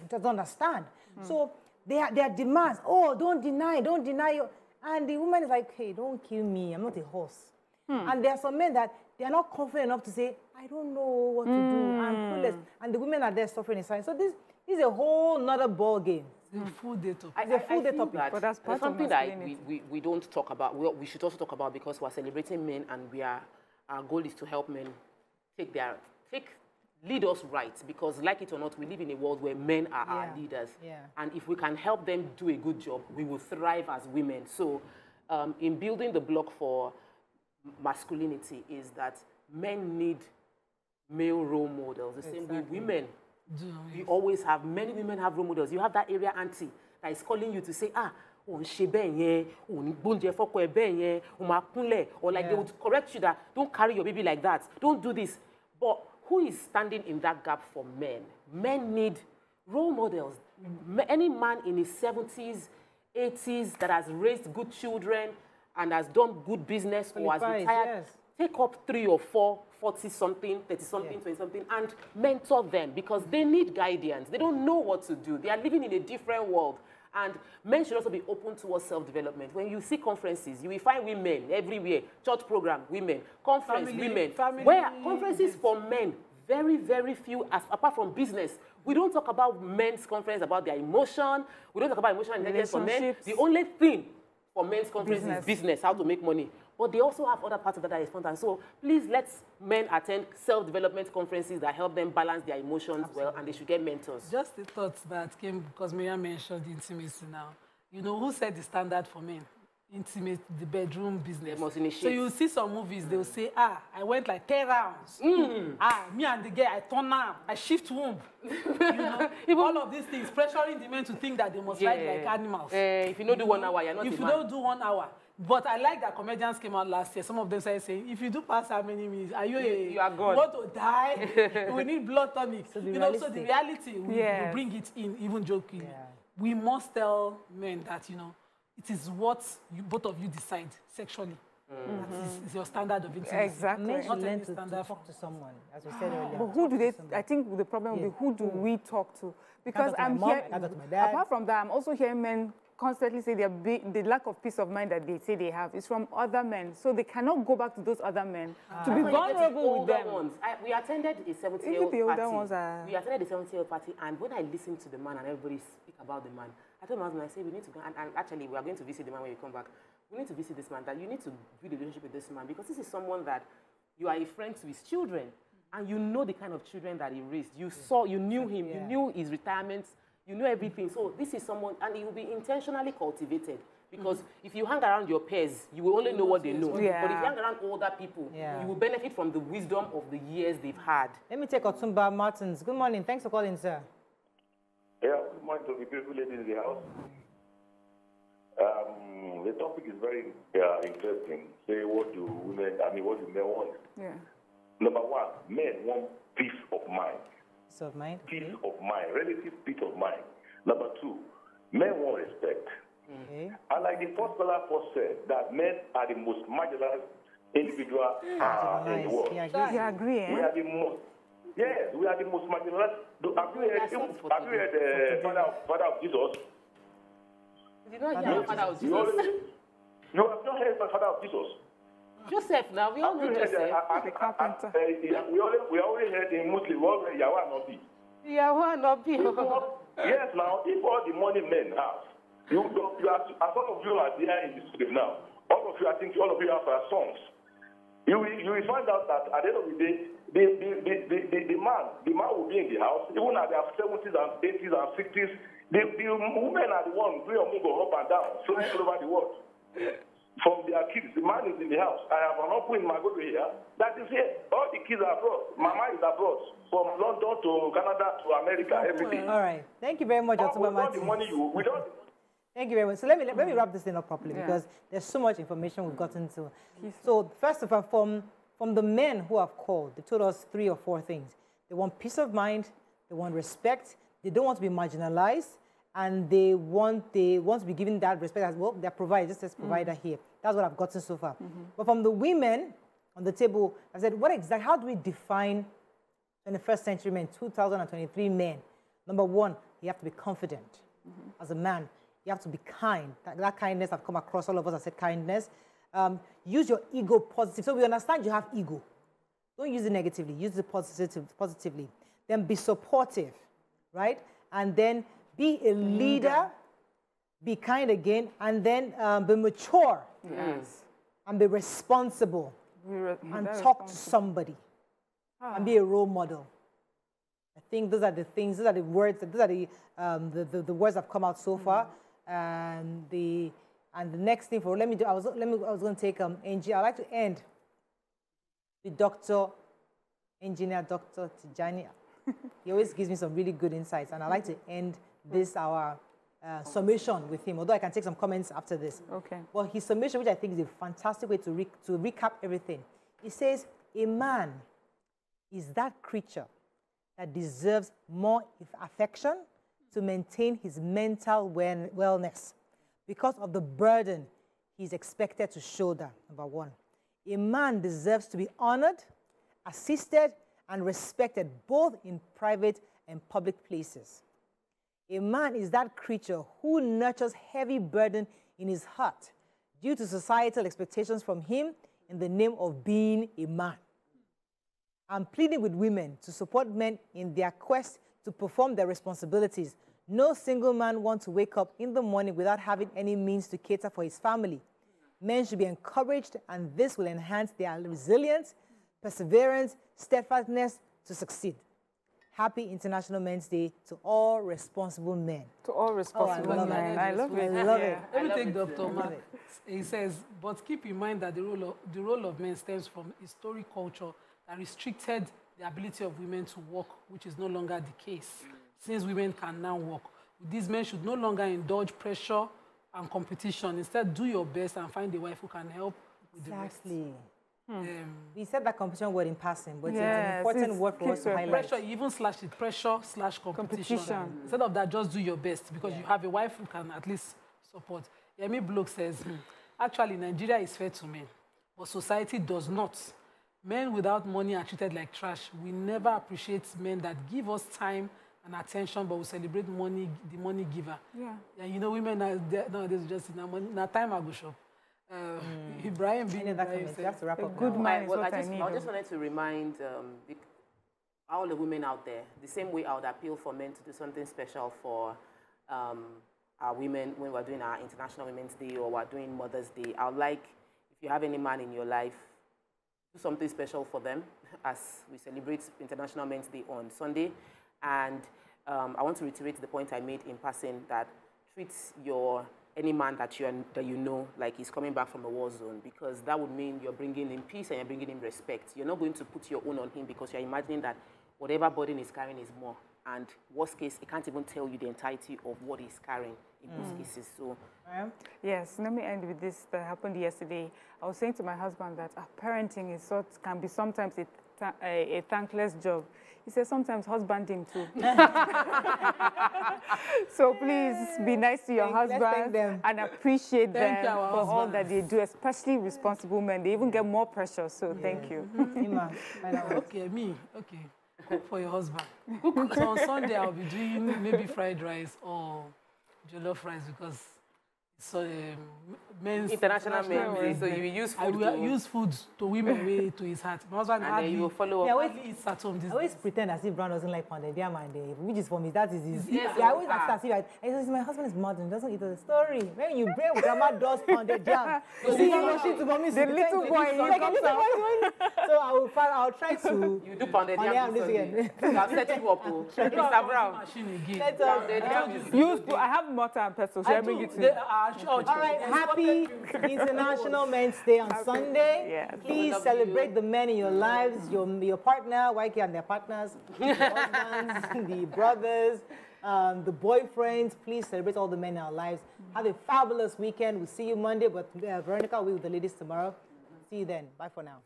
doesn't understand. So their demands, oh, don't deny you. And the woman is like, hey, don't kill me, I'm not a horse. And there are some men that they are not confident enough to say, I don't know what to do, I'm clueless. And the women are there suffering inside. So this is a whole nother ball game. It's a full day topic. It's a full day topic. But that's part something of that we don't talk about. We should also talk about because we're celebrating men and our goal is to help men lead us right. Because like it or not, we live in a world where men are our leaders. And if we can help them do a good job, we will thrive as women. So in building the block for masculinity is that men need male role models. The same way women, we always have, many women have role models. You have that area auntie that is calling you to say, or like they would correct you that, don't carry your baby like that, don't do this. But who is standing in that gap for men? Men need role models. Any man in his 70s, 80s that has raised good children and has done good business or has retired, take up 3 or 4, 40-something, 30-something, 20-something, and mentor them because they need guidance. They don't know what to do. They are living in a different world. And men should also be open towards self-development. When you see conferences, you will find women everywhere. Church program, women. Conference, women. Where conferences for men, very, very few, apart from business. We don't talk about men's conference about their emotion. We don't talk about emotional intelligence for men. The only thing for men's conference is business, how to make money. But they also have other parts of that are important. So please let men attend self-development conferences that help them balance their emotions well, and they should get mentors. Just the thoughts that came because Miriam mentioned intimacy now. You know, who set the standard for men? Intimate, the bedroom business. So you see some movies, they'll say, I went like 10 rounds. Me and the girl, I turn now, I shift womb. You know, all of these things, pressuring the men to think that they must ride like animals. If you don't do 1 hour, you're not If you don't do 1 hour. But I like that comedians came out last year. Some of them started saying, if you do past how many minutes, are you are gone. You want to die? We need blood tonic. So the reality, we bring it in, even joking. We must tell men that, you know, it is what both of you decide sexually. That is your standard of intimacy. Exactly. Men should learn to talk to someone, as we said earlier. But who do they, I think the problem will be, who do we talk to? Because I'm here, apart from that, I'm also hearing men constantly say the lack of peace of mind that they say they have is from other men. So they cannot go back to those other men to be vulnerable with them. We attended a 70-year-old party. We attended a 70-year-old party, and when I listened to the man and everybody speak about the man, I told my husband, I said, we need to go, and actually we are going to visit the man when we come back. We need to visit this man, that you need to build a relationship with this man, because this is someone that you are a friend to his children, and you know the kind of children that he raised. You knew him, you knew his retirement, you know everything. So this is someone, and he will be intentionally cultivated. Because if you hang around your peers, you will only know what they know. But if you hang around older people, you will benefit from the wisdom of the years they've had. Let me take Otumba Martins. Good morning. Thanks for calling, sir. Yeah, good morning to the beautiful lady in the house. The topic is very interesting. Say, what do men want? Number one, men want peace of mind. Peace of mind? Peace of mind, relative peace of mind. Number two, men want respect. And like the first caller said, that men are the most marginalized individual in the world. You agree, eh? We are the most. Yes, we are the most marginalized. Have you heard Father of Jesus? Did not hear Father of Jesus. You have not heard the Father of Jesus. Joseph, now we all know Joseph. We already heard in Muslim, Yahweh not be. Yahweh not be. Yes, now, if all the money men have, you are, as all of you are there in the studio now, all of you, I think all of you have sons. You will find out that at the end of the day, the man will be in the house, even at their 70s and 80s and 60s. The women are the ones doing a move up and down, flying all over the world. from their kids. The man is in the house. I have an uncle in Magodo here that is here. All the kids are abroad. Mama is abroad. From London to Canada to America every day. All right. Thank you very much, Otumba Martin. The money you without. Thank you very much. So let me wrap this thing up properly because there's so much information we've gotten to. So first of all, from the men who have called, they told us 3 or 4 things. They want peace of mind, they want respect, they don't want to be marginalized, and they want to be given that respect as well. They're provided, just as provider here. That's what I've gotten so far. But from the women on the table, I said, how do we define 21st century men, 2023 men? Number 1, you have to be confident. As a man, you have to be kind. That kindness, I've come across, all of us have said kindness. Use your ego positive. So we understand you have ego. Don't use it negatively. Use it positively. Then be supportive, right? And then be a leader. Be kind again. And then be mature. Yes. And be responsible. And talk to somebody. And be a role model. I think those are the things. Those are the words. Those are the words that have come out so far. And the next thing I was going to take Angie. I'd like to end with Engineer Dr. Tijani. He always gives me some really good insights, and I'd like to end our summation with him. Although I can take some comments after this. Okay. Well, his summation, which I think is a fantastic way to recap everything. He says, a man is that creature that deserves more affection to maintain his mental wellness because of the burden he's expected to shoulder, number 1. A man deserves to be honored, assisted, and respected both in private and public places. A man is that creature who nurtures heavy burden in his heart due to societal expectations from him in the name of being a man. I'm pleading with women to support men in their quest to perform their responsibilities. No single man wants to wake up in the morning without having any means to cater for his family. Men should be encouraged, and this will enhance their resilience, perseverance, steadfastness to succeed. Happy International Men's Day to all responsible men. To all responsible men. I love it. I love it. Let me take Dr. Mark. He says, but keep in mind that the role of men stems from historic culture that restricted the ability of women to work, which is no longer the case. Since women can now work, these men should no longer indulge pressure and competition. Instead, do your best and find a wife who can help with the rest. We said that competition word in passing, but it's an important word for us to highlight. Pressure, even slash it, pressure/competition. Instead of that, just do your best because you have a wife who can at least support. Yemi Bloke says, actually, Nigeria is fair to men, but society does not. Men without money are treated like trash. We never appreciate men that give us time and attention, but we celebrate the money giver. Yeah, you know, women nowadays just in our time I go shop. Ibrahim says, a good man is what I need. I just wanted to remind all the women out there, the same way I would appeal for men to do something special for our women when we're doing our International Women's Day or we're doing Mother's Day. I would like, if you have any man in your life, do something special for them as we celebrate International Men's Day on Sunday. And I want to reiterate the point I made in passing that treat any man that you know like he's coming back from a war zone, because that would mean you're bringing him peace and you're bringing him respect. You're not going to put your own on him because you're imagining that whatever burden he's carrying is more. And worst case, he can't even tell you the entirety of what he's carrying in most cases. So, yes, let me end with this that happened yesterday. I was saying to my husband that parenting can be sometimes a thankless job. He says sometimes husbanding too. So please be nice to your husband and appreciate them for all that they do, especially responsible men. They even get more pressure, so thank you. Okay, cook for your husband. So on Sunday, I'll be doing maybe fried rice or jollof rice because it's men's International Men's Day, so you use food. I will use food to women way to his heart. My husband and then you will follow up. I always pretend as if Brown doesn't like pounded yam, which is for me, that is easy. Yes, I always ask as if my husband is modern, doesn't eat the story. When you bring grandma does pounded yam, you see to mommy, the little boy comes out. So I'll try to. You do pounded yam this weekend. I'll set you up. Mr. Brown. I have mortar and pestle, so I bring it to you. All right, happy International Men's Day on Sunday. Yes. Please celebrate the men in your lives, your partner, YK and their partners, the husbands, the brothers, the boyfriends. Please celebrate all the men in our lives. Have a fabulous weekend. We'll see you Monday, but Veronica will be with the ladies tomorrow. See you then. Bye for now.